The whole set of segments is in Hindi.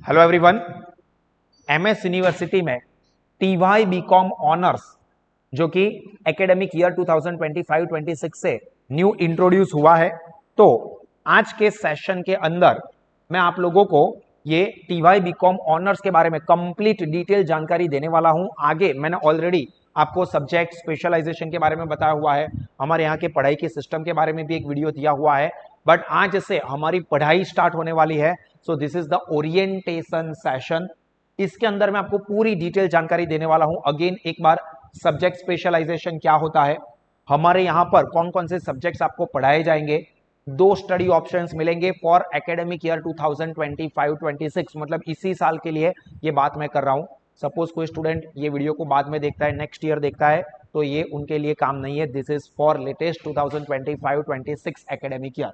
Hello everyone. एमएस यूनिवर्सिटी में टीवाई बीकॉम ऑनर्स जो कि एकेडमिक ईयर 2025-26 से न्यू इंट्रोड्यूस हुआ है, तो आज के सेशन के अंदर मैं आप लोगों को ये टीवाई बीकॉम ऑनर्स के बारे में कंप्लीट डिटेल जानकारी देने वाला हूं। आगे मैंने ऑलरेडी आपको सब्जेक्ट स्पेशलाइजेशन के बारे में बताया हुआ है, हमारे यहाँ के पढ़ाई के सिस्टम के बारे में भी एक वीडियो दिया हुआ है, बट आज से हमारी पढ़ाई स्टार्ट होने वाली है। So this is the orientation session. इसके अंदर मैं आपको पूरी डिटेल जानकारी देने वाला हूं। अगेन एक बार, सब्जेक्ट स्पेशलाइजेशन क्या होता है, हमारे यहां पर कौन कौन से सब्जेक्ट्स आपको पढ़ाए जाएंगे, दो स्टडी ऑप्शंस मिलेंगे फॉर एकेडमिक ईयर 2025-26, मतलब इसी साल के लिए ये बात मैं कर रहा हूं। सपोज कोई स्टूडेंट ये वीडियो को बाद में देखता है, नेक्स्ट ईयर देखता है, तो ये उनके लिए काम नहीं है। This is for latest 2025-26 academic year.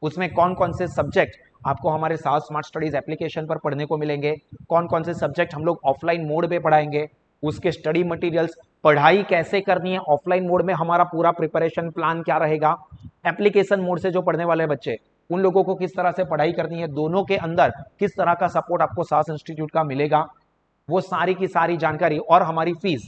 उसमें कौन कौन से सब्जेक्ट आपको हमारे साथ स्मार्ट स्टडीज एप्लीकेशन पर पढ़ने को मिलेंगे, कौन कौन से सब्जेक्ट हम लोग ऑफलाइन मोड पे पढ़ाएंगे, उसके स्टडी मटेरियल्स, पढ़ाई कैसे करनी है ऑफलाइन मोड में, हमारा पूरा प्रिपरेशन प्लान क्या रहेगा, एप्लीकेशन मोड से जो पढ़ने वाले बच्चे उन लोगों को किस तरह से पढ़ाई करनी है, दोनों के अंदर किस तरह का सपोर्ट आपको सास इंस्टीट्यूट का मिलेगा, वो सारी की सारी जानकारी, और हमारी फीस,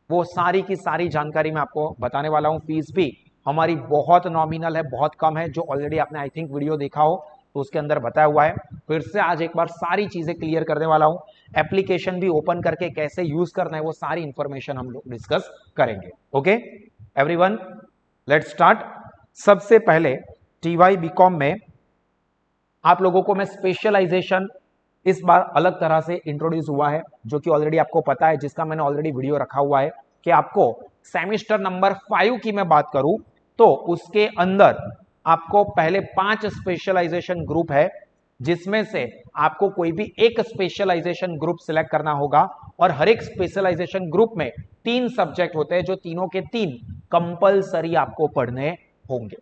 वो सारी की सारी जानकारी मैं आपको बताने वाला हूं। फीस भी हमारी बहुत नॉमिनल है, बहुत कम है, जो ऑलरेडी आपने आई थिंक वीडियो देखा हो तो उसके अंदर बताया हुआ है। फिर से आज एक बार सारी चीजें क्लियर करने वाला हूं। एप्लीकेशन भी ओपन करके कैसे यूज करना है वो सारी इंफॉर्मेशन हम लोग डिस्कस करेंगे। Okay everyone, let's start. सबसे पहले टीवाई बीकॉम में आप लोगों को मैं स्पेशलाइजेशन इस बार अलग तरह से इंट्रोड्यूस हुआ है, जो कि ऑलरेडी आपको पता है, जिसका मैंने ऑलरेडी वीडियो रखा हुआ है कि आपको सेमेस्टर नंबर 5 की मैं बात करूं तो उसके अंदर आपको पहले 5 स्पेशलाइजेशन ग्रुप है, जिसमें से आपको कोई भी एक स्पेशलाइजेशन ग्रुप सिलेक्ट करना होगा, और हर एक स्पेशलाइजेशन ग्रुप में 3 सब्जेक्ट होते हैं, जो तीनों के 3 कंपलसरी आपको पढ़ने होंगे।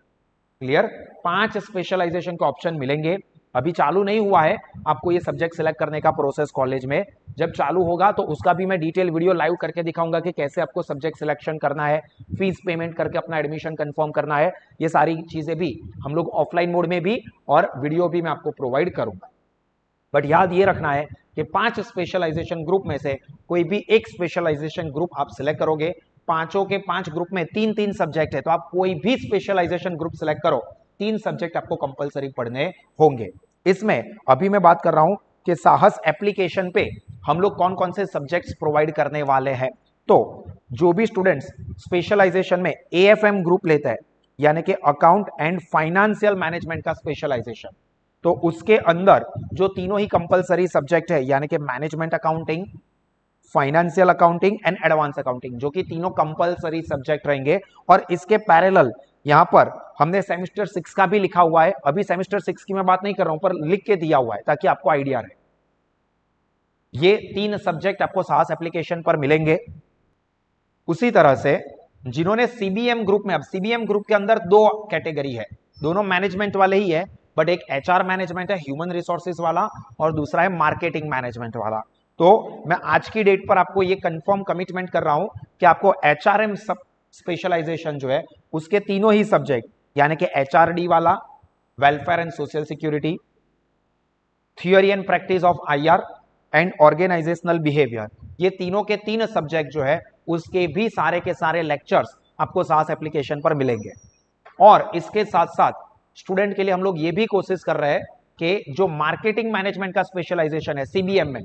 क्लियर? 5 स्पेशलाइजेशन के ऑप्शन मिलेंगे। अभी चालू नहीं हुआ है आपको ये सब्जेक्ट सिलेक्ट करने का प्रोसेस कॉलेज में, जब चालू होगा तो उसका भी मैं डिटेल वीडियो लाइव करके दिखाऊंगा कि कैसे आपको सब्जेक्ट सिलेक्शन करना है, फीस पेमेंट करके अपना एडमिशन कंफर्म करना है। ये सारी चीजें भी हम लोग ऑफलाइन मोड में भी और वीडियो भी मैं आपको प्रोवाइड करूंगा। बट याद ये रखना है कि 5 स्पेशलाइजेशन ग्रुप में से कोई भी एक स्पेशलाइजेशन ग्रुप आप सिलेक्ट करोगे। पांचों के 5 ग्रुप में 3-3 सब्जेक्ट है, तो आप कोई भी स्पेशलाइजेशन ग्रुप सिलेक्ट करो, 3 सब्जेक्ट आपको कंपलसरी पढ़ने होंगे। इसमें अभी मैं बात कर रहा हूं कि साहस एप्लीकेशन पे हम लोग कौन कौन से सब्जेक्ट्स प्रोवाइड करने वाले हैं। तो जो भी स्टूडेंट्स स्पेशलाइजेशन में एएफएम ग्रुप लेता है, यानी कि अकाउंट एंड फाइनेंशियल मैनेजमेंट का स्पेशलाइजेशन, तो उसके अंदर जो तीनों ही कंपलसरी सब्जेक्ट है, यानी कि management accounting, financial accounting and advance accounting, जो कि तीनों कंपलसरी सब्जेक्ट रहेंगे। और इसके पैरेलल यहां पर हमने सेमेस्टर 6 का भी लिखा हुआ है। अभी सेमेस्टर 6 की मैं बात नहीं कर रहा हूं, पर लिख के दिया हुआ है ताकि आपको आइडिया रहे। ये 3 सब्जेक्ट आपको साहस एप्लीकेशन पर मिलेंगे। उसी तरह से जिन्होंने सीबीएम ग्रुप में, अब सीबीएम ग्रुप के अंदर 2 कैटेगरी है, दोनों मैनेजमेंट वाले ही है, बट एक एचआर मैनेजमेंट है, ह्यूमन रिसोर्सेज वाला, और दूसरा है मार्केटिंग मैनेजमेंट वाला। तो मैं आज की डेट पर आपको ये कंफर्म कमिटमेंट कर रहा हूं कि आपको एचआरएम स्पेशलाइजेशन जो है उसके तीनों ही सब्जेक्ट, यानी कि एचआरडी वाला, welfare and social security, theory and practice of IR and organisational behaviour, ये तीनों के 3 सब्जेक्ट जो है उसके भी सारे के सारे लेक्चर्स आपको साहस एप्लीकेशन पर मिलेंगे। और इसके साथ साथ स्टूडेंट के लिए हम लोग ये भी कोशिश कर रहे हैं कि जो मार्केटिंग मैनेजमेंट का स्पेशलाइजेशन है सीबीएम में,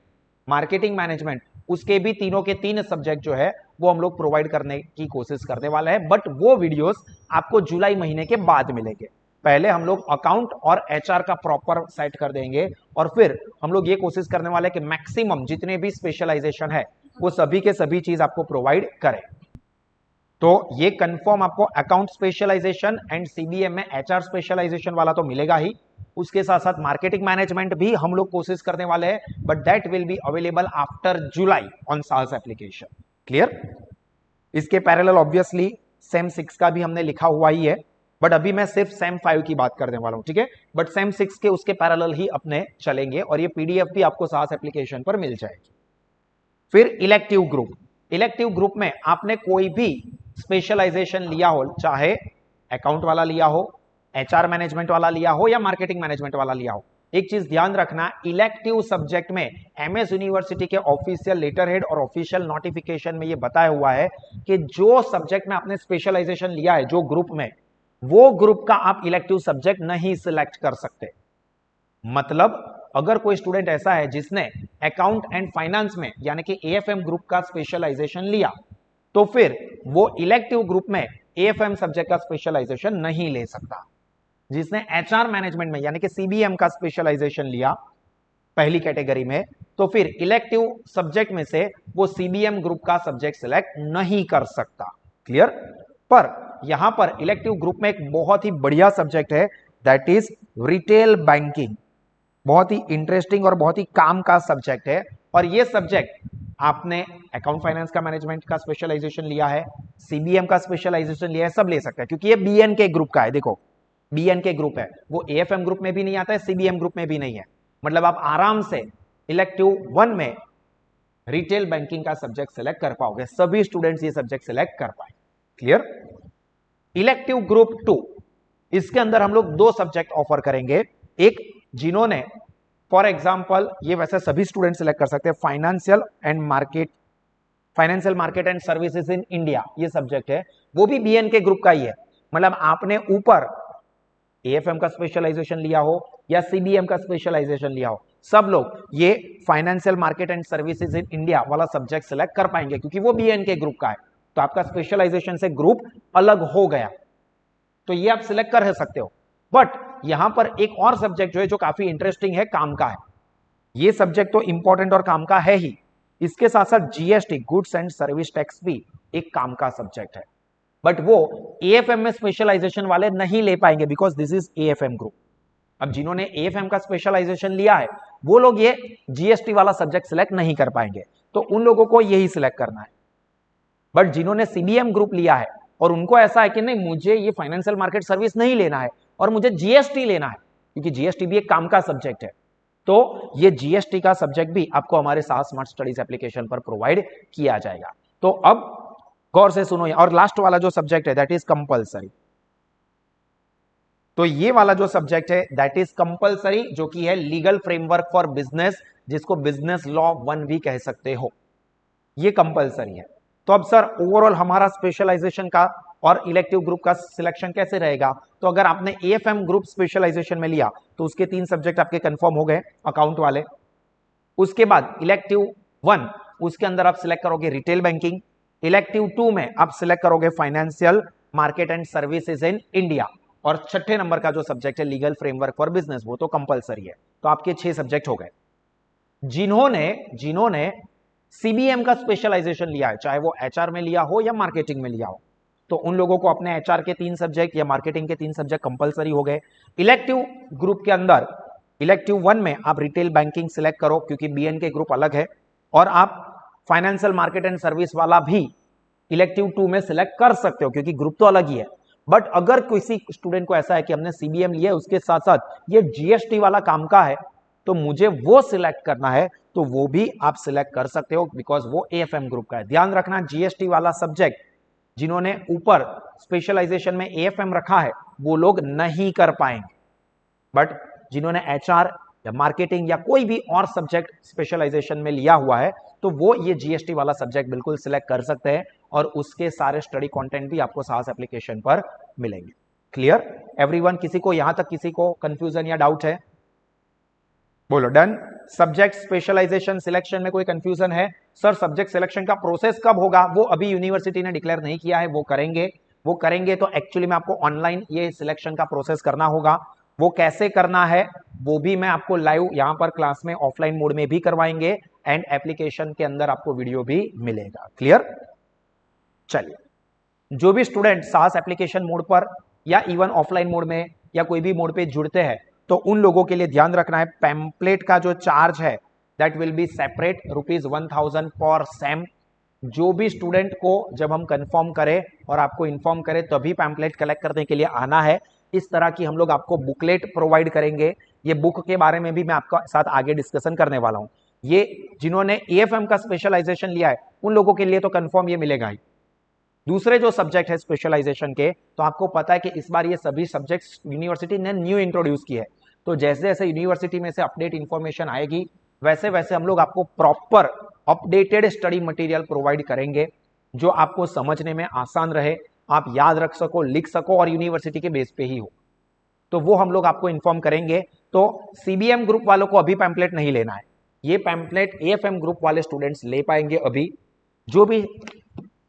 मार्केटिंग मैनेजमेंट, उसके भी तीनों के 3 सब्जेक्ट जो है वो हम लोग प्रोवाइड करने की कोशिश करने वाला है। बट वो वीडियोस आपको जुलाई महीने के बाद मिलेंगे। पहले हम लोग अकाउंट और एचआर का प्रॉपर सेट कर देंगे, और फिर हम लोग ये कोशिश करने वाले हैं कि मैक्सिमम जितने भी स्पेशलाइजेशन है वो सभी के सभी चीज आपको प्रोवाइड करें। तो ये कंफर्म आपको अकाउंट स्पेशलाइजेशन एंड सीबीएम में एचआर स्पेशलाइजेशन वाला तो मिलेगा ही, उसके साथ साथ मार्केटिंग मैनेजमेंट भी हम लोग कोशिश करने वाले हैं, but that will be available after July on साहस एप्लीकेशन। क्लियर? इसके पैरेलल ऑब्वियसली सेम 6 का भी हमने लिखा हुआ ही है, बट अभी मैं सिर्फ सेम 5 की बात करने वाला हूं, ठीक है? बट सेम 6 के उसके पैरेलल ही अपने चलेंगे, और ये पीडीएफ भी आपको साहस एप्लीकेशन पर मिल जाएगी। फिर इलेक्टिव ग्रुप, इलेक्टिव ग्रुप में आपने कोई भी स्पेशलाइजेशन लिया हो, चाहे अकाउंट वाला लिया हो, एचआर मैनेजमेंट वाला लिया हो या मार्केटिंग मैनेजमेंट वाला लिया हो, एक चीज ध्यान रखना, इलेक्टिव सब्जेक्ट में एमएस यूनिवर्सिटी के ऑफिशियल लेटर हेड और ऑफिशियल नोटिफिकेशन में ये बताया हुआ है कि जो सब्जेक्ट में आपने स्पेशलाइजेशन लिया है, जो ग्रुप में, वो ग्रुप का आप इलेक्टिव सब्जेक्ट नहीं सिलेक्ट कर सकते। मतलब अगर कोई स्टूडेंट ऐसा है जिसने अकाउंट एंड फाइनेंस में यानी कि एएफएम ग्रुप का स्पेशलाइजेशन लिया, तो फिर वो इलेक्टिव ग्रुप में एएफएम सब्जेक्ट का स्पेशलाइजेशन नहीं ले सकता। जिसने एचआर मैनेजमेंट में यानी कि सीबीएम का स्पेशलाइजेशन लिया पहली कैटेगरी में, तो फिर इलेक्टिव सब्जेक्ट में से वो सीबीएम ग्रुप का सब्जेक्ट सिलेक्ट नहीं कर सकता। क्लियर? पर यहां पर इलेक्टिव ग्रुप में एक बहुत ही बढ़िया सब्जेक्ट है, दैट इज रिटेल बैंकिंग। बहुत ही इंटरेस्टिंग और बहुत ही काम का सब्जेक्ट है। और ये सब्जेक्ट आपने अकाउंट फाइनेंस का मैनेजमेंट का स्पेशलाइजेशन लिया है, सीबीएम का स्पेशलाइजेशन लिया है, सब ले सकता है, क्योंकि ये बीएन के ग्रुप का है। देखो बीएन के ग्रुप है, वो एएफएम ग्रुप में भी नहीं आता है, सीबीएम ग्रुप में भी नहीं है। मतलब आप आराम से इलेक्टिव 1 में रिटेल बैंकिंग का सब्जेक्ट सिलेक्ट कर पाओगे, सभी स्टूडेंट्स ये सब्जेक्ट सिलेक्ट कर पाए। क्लियर? इलेक्टिव ग्रुप 2, इसके अंदर हम लोग 2 सब्जेक्ट ऑफर करेंगे। एक जिन्होंने फॉर एग्जाम्पल, ये वैसे सभी स्टूडेंट सिलेक्ट कर सकते हैं, financial market and services in India, ये सब्जेक्ट है, वो भी बीएन के ग्रुप का ही है। मतलब आपने ऊपर एएफएम का स्पेशलाइजेशन लिया हो या सीबीएम का स्पेशलाइजेशन लिया हो, सब लोग ये financial market and services in India वाला सब्जेक्ट सिलेक्ट कर पाएंगे, क्योंकि वो बीएन के ग्रुप का है। तो आपका स्पेशलाइजेशन से ग्रुप अलग हो गया, तो ये आप सिलेक्ट कर सकते हो। बट यहां पर एक और सब्जेक्ट जो है, जो काफी इंटरेस्टिंग है, काम का है। ये सब्जेक्ट तो इंपॉर्टेंट और काम का है ही, इसके साथ साथ GST, goods and service tax, भी एक काम का सब्जेक्ट है। बट वो एएफएम में स्पेशलाइजेशन वाले नहीं ले पाएंगे, because this is AFM group. अब जिन्होंने एएफएम का स्पेशलाइजेशन लिया है, वो लोग ये जीएसटी वाला सब्जेक्ट सिलेक्ट नहीं कर पाएंगे, तो उन लोगों को यही सिलेक्ट करना है। बट जिन्होंने सीबीएम ग्रुप लिया है और उनको ऐसा है कि नहीं, मुझे ये फाइनेंशियल मार्केट सर्विस नहीं लेना है और मुझे जीएसटी लेना है, क्योंकि जीएसटी भी एक काम का सब्जेक्ट है, तो ये जीएसटी का सब्जेक्ट भी आपको हमारे साथ स्मार्ट स्टडीज एप्लीकेशन पर प्रोवाइड किया जाएगा। तो अब गौर से सुनो, और लास्ट वाला जो सब्जेक्ट है दैट इज कंपलसरी। तो ये वाला जो सब्जेक्ट है दैट इज कंपलसरी, जो कि है लीगल फ्रेमवर्क फॉर बिजनेस, जिसको बिजनेस लॉ 1 भी कह सकते हो, ये कंपलसरी है। तो अब सर ओवरऑल हमारा स्पेशलाइजेशन का और इलेक्टिव ग्रुप का सिलेक्शन कैसे रहेगा? तो अगर आपने एएफएम ग्रुप स्पेशलाइजेशन में लिया तो उसके 3 सब्जेक्ट आपके कंफर्म हो गए अकाउंट वाले। उसके बाद इलेक्टिव 1, उसके अंदर आप सिलेक्ट करोगे रिटेल बैंकिंग। इलेक्टिव 2 में आप सिलेक्ट करोगे financial market and services in India. और छठे नंबर का जो सब्जेक्ट है लीगल फ्रेमवर्क फॉर बिजनेस, वो तो कंपलसरी है। तो आपके 6 सब्जेक्ट हो गए। जिन्होंने सीबीएम का स्पेशलाइजेशन लिया है, चाहे वो एचआर में लिया हो या मार्केटिंग में लिया हो, तो उन लोगों को अपने एचआर के 3 सब्जेक्ट या मार्केटिंग के 3 सब्जेक्ट कंपलसरी हो गए। इलेक्टिव ग्रुप के अंदर इलेक्टिव 1 में आप रिटेल बैंकिंग सिलेक्ट करो, क्योंकि बीएन के ग्रुप अलग है, और आप फाइनेंशियल मार्केट एंड सर्विस वाला भी इलेक्टिव 2 में सिलेक्ट कर सकते हो, क्योंकि ग्रुप तो अलग ही है। बट अगर किसी स्टूडेंट को ऐसा है कि हमने सीबीएम लिया है, उसके साथ साथ ये जीएसटी वाला काम का है, तो मुझे वो सिलेक्ट करना है, तो वो भी आप सिलेक्ट कर सकते हो, बिकॉज वो एएफएम ग्रुप का है। ध्यान रखना, जीएसटी वाला सब्जेक्ट जिन्होंने ऊपर स्पेशलाइजेशन में एएफएम रखा है, वो लोग नहीं कर पाएंगे। बट जिन्होंने एचआर या मार्केटिंग या कोई भी और सब्जेक्ट स्पेशलाइजेशन में लिया हुआ है, तो वो ये जीएसटी वाला सब्जेक्ट बिल्कुल सिलेक्ट कर सकते हैं, और उसके सारे स्टडी कंटेंट भी आपको साहस एप्लीकेशन पर मिलेंगे। Clear everyone? किसी को यहां तक किसी को कंफ्यूजन या डाउट है? बोलो डन। सब्जेक्ट स्पेशलाइजेशन सिलेक्शन में कोई कंफ्यूजन है? सर सब्जेक्ट सिलेक्शन का प्रोसेस कब होगा? वो अभी यूनिवर्सिटी ने डिक्लेयर नहीं किया है, वो करेंगे तो एक्चुअली में आपको ऑनलाइन ये सिलेक्शन का प्रोसेस करना होगा। वो कैसे करना है वो भी मैं आपको लाइव यहां पर क्लास में ऑफलाइन मोड में भी करवाएंगे, एंड एप्लीकेशन के अंदर आपको वीडियो भी मिलेगा। क्लियर? चलिए, जो भी स्टूडेंट साहस एप्लीकेशन मोड पर या इवन ऑफलाइन मोड में या कोई भी मोड पे जुड़ते हैं, तो उन लोगों के लिए ध्यान रखना है, पैम्पलेट का जो चार्ज है दैट विल बी सेपरेट, ₹1000 पर सेम। जो भी स्टूडेंट को जब हम कंफर्म करें और आपको इन्फॉर्म करें तभी पैम्पलेट कलेक्ट करने के लिए आना है। इस तरह की हम लोग आपको बुकलेट प्रोवाइड करेंगे। ये बुक के बारे में भी मैं आपके साथ आगे डिस्कशन करने वाला हूं। ये जिन्होंने एएफएम का स्पेशलाइजेशन लिया है उन लोगों के लिए तो कंफर्म ये मिलेगा ही। दूसरे जो सब्जेक्ट है स्पेशलाइजेशन के, तो आपको पता है कि इस बार ये सभी सब्जेक्ट्स यूनिवर्सिटी ने न्यू इंट्रोड्यूस किए हैं। तो जैसे जैसे यूनिवर्सिटी में से अपडेट इंफॉर्मेशन आएगी वैसे वैसे हम लोग आपको proper updated study material provide करेंगे जो आपको समझने में आसान रहे, आप याद रख सको, लिख सको और यूनिवर्सिटी के बेस पे ही हो, तो वो हम लोग आपको इन्फॉर्म करेंगे। तो सीबीएम ग्रुप वालों को अभी पैम्पलेट नहीं लेना है, ये पैम्पलेट एएफएम ग्रुप वाले स्टूडेंट्स ले पाएंगे। अभी जो भी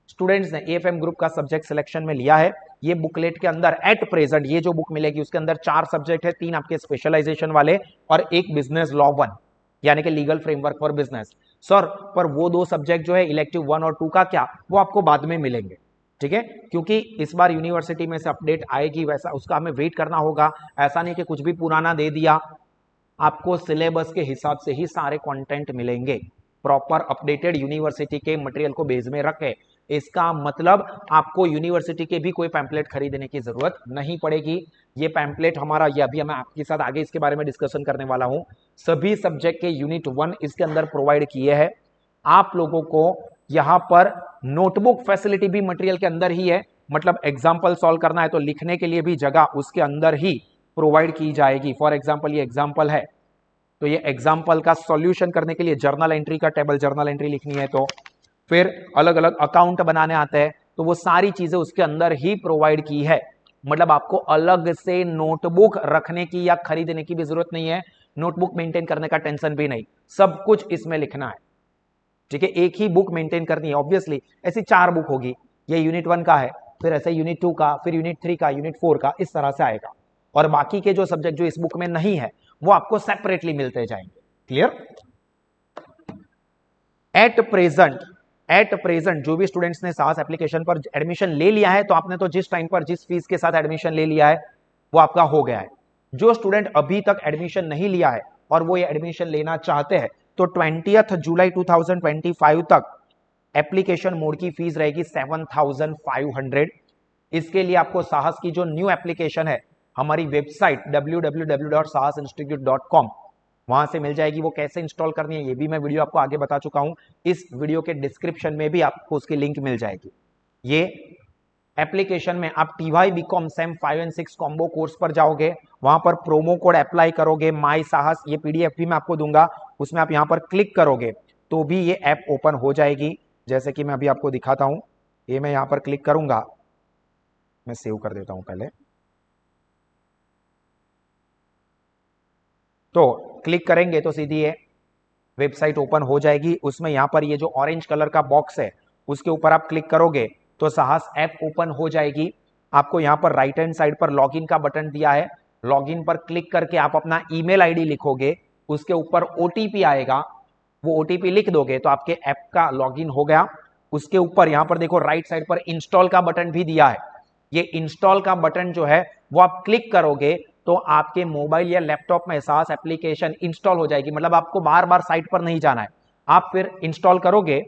स्टूडेंट्स ने एएफएम ग्रुप का सब्जेक्ट सिलेक्शन में लिया है, ये बुकलेट के अंदर एट प्रेजेंट ये जो बुक मिलेगी उसके अंदर 4 सब्जेक्ट है, 3 आपके स्पेशलाइजेशन वाले और एक बिजनेस लॉ 1 यानी कि legal framework for business. Sir पर वो 2 सब्जेक्ट जो है इलेक्टिव 1 और 2 का क्या, वो आपको बाद में मिलेंगे, ठीक है, क्योंकि इस बार यूनिवर्सिटी में से अपडेट आएगी, वैसा उसका हमें वेट करना होगा। ऐसा नहीं कि कुछ भी पुराना दे दिया, आपको सिलेबस के हिसाब से ही सारे कंटेंट मिलेंगे, प्रॉपर अपडेटेड यूनिवर्सिटी के मटेरियल को बेस में रखे। इसका मतलब आपको यूनिवर्सिटी के भी कोई पैम्पलेट खरीदने की जरूरत नहीं पड़ेगी। ये पैम्पलेट हमारा, ये अभी मैं आपके साथ आगे इसके बारे में डिस्कशन करने वाला हूं। सभी सब्जेक्ट के यूनिट 1 इसके अंदर प्रोवाइड किए हैं। आप लोगों को यहां पर नोटबुक फैसिलिटी भी मटेरियल के अंदर ही है, मतलब एग्जाम्पल सॉल्व करना है तो लिखने के लिए भी जगह उसके अंदर ही प्रोवाइड की जाएगी। फॉर एग्जाम्पल ये एग्जाम्पल है, तो ये एग्जाम्पल का सॉल्यूशन करने के लिए जर्नल एंट्री का टेबल, जर्नल एंट्री लिखनी है तो फिर अलग अलग अकाउंट बनाने आते हैं, तो वो सारी चीजें उसके अंदर ही प्रोवाइड की है। मतलब आपको अलग से नोटबुक रखने की या खरीदने की भी जरूरत नहीं है, नोटबुक मेंटेन करने का टेंशन भी नहीं, सब कुछ इसमें लिखना है, ठीक है। एक ही बुक मेंटेन करनी है, ऑब्वियसली ऐसी 4 बुक होगी, ये यूनिट 1 का है, फिर ऐसे यूनिट 2 का, फिर यूनिट 3 का, यूनिट 4 का, इस तरह से आएगा। और बाकी के जो सब्जेक्ट जो इस बुक में नहीं है वो आपको सेपरेटली मिलते जाएंगे। क्लियर? एट प्रेजेंट जो भी स्टूडेंट्स ने साहस एप्लीकेशन पर एडमिशन ले लिया है, तो आपने तो जिस टाइम पर जिस फीस के साथ एडमिशन ले लिया है वो आपका हो गया है। जो स्टूडेंट अभी तक एडमिशन नहीं लिया है और वो ये एडमिशन लेना चाहते हैं, तो 20 जुलाई 2025 तक एप्लीकेशन मोड की फीस रहेगी 7,500। इसके लिए आपको साहस की जो न्यू एप्लीकेशन है हमारी वेबसाइट www.sahasinstitute.com वहां से मिल जाएगी। वो कैसे इंस्टॉल करनी है ये भी मैं वीडियो आपको आगे बता चुका हूं, इस वीडियो के डिस्क्रिप्शन में भी आपको उसकी लिंक मिल जाएगी। ये एप्लीकेशन में आप TY BCom same 5 and 6 combo course पर जाओगे, वहां पर प्रोमो कोड अप्लाई करोगे माई साहस, ये PDF भी मैं आपको दूंगा, उसमें आप यहां पर क्लिक करोगे तो भी ये ऐप ओपन हो जाएगी। जैसे कि मैं अभी आपको दिखाता हूं, ये मैं यहां पर क्लिक करूंगा, मैं सेव कर देता हूं पहले, तो क्लिक करेंगे तो सीधी ये वेबसाइट ओपन हो जाएगी। उसमें यहां पर ये जो ऑरेंज कलर का बॉक्स है उसके ऊपर आप क्लिक करोगे तो साहस ऐप ओपन हो जाएगी। आपको यहां पर राइट हैंड साइड पर लॉगिन का बटन दिया है, लॉगिन पर क्लिक करके आप अपना ईमेल आईडी लिखोगे, उसके ऊपर OTP आएगा, वो OTP लिख दोगे तो आपके ऐप का लॉगिन हो गया। उसके ऊपर यहां पर देखो राइट साइड पर इंस्टॉल का बटन भी दिया है, ये इंस्टॉल का बटन जो है वो आप क्लिक करोगे तो आपके मोबाइल या लैपटॉप में साहस एप्लीकेशन इंस्टॉल हो जाएगी। मतलब आपको बार बार साइट पर नहीं जाना है, आप फिर इंस्टॉल करोगे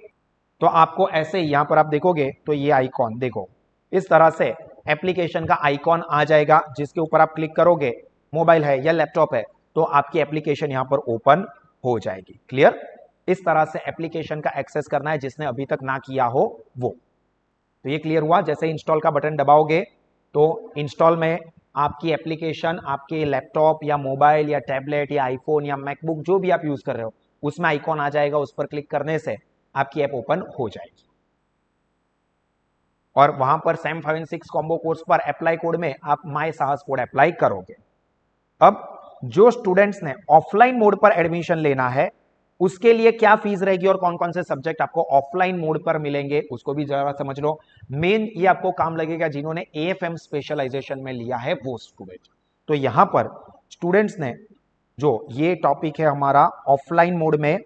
तो आपको ऐसे यहां पर आप देखोगे तो ये आइकॉन देखो, इस तरह से एप्लीकेशन का आइकॉन आ जाएगा, जिसके ऊपर आप क्लिक करोगे, मोबाइल है या लैपटॉप है तो आपकी एप्लीकेशन यहां पर ओपन हो जाएगी। क्लियर? इस तरह से एप्लीकेशन का एक्सेस करना है जिसने अभी तक ना किया हो वो। तो ये क्लियर हुआ। जैसे इंस्टॉल का बटन दबाओगे तो इंस्टॉल में आपकी एप्लीकेशन आपके लैपटॉप या मोबाइल या टैबलेट या आईफोन या मैकबुक जो भी आप यूज कर रहे हो उसमें आइकॉन आ जाएगा, उस पर क्लिक करने से आपकी ऐप ओपन हो जाएगी। और वहां पर सेम 5 एंड 6 कॉम्बो कोर्स पर अप्लाई कोड में आप माई साहस कोड अप्लाई करोगे। अब जो स्टूडेंट्स ने ऑफलाइन मोड पर एडमिशन लेना है उसके लिए क्या फीस रहेगी और कौन कौन से सब्जेक्ट आपको ऑफलाइन मोड पर मिलेंगे उसको भी जरा समझ लो। मेन ये आपको काम लगेगा जिन्होंने AFM स्पेशलाइजेशन में लिया है वो स्टूडेंट। तो यहां पर स्टूडेंट्स ने जो ये टॉपिक है हमारा ऑफलाइन मोड में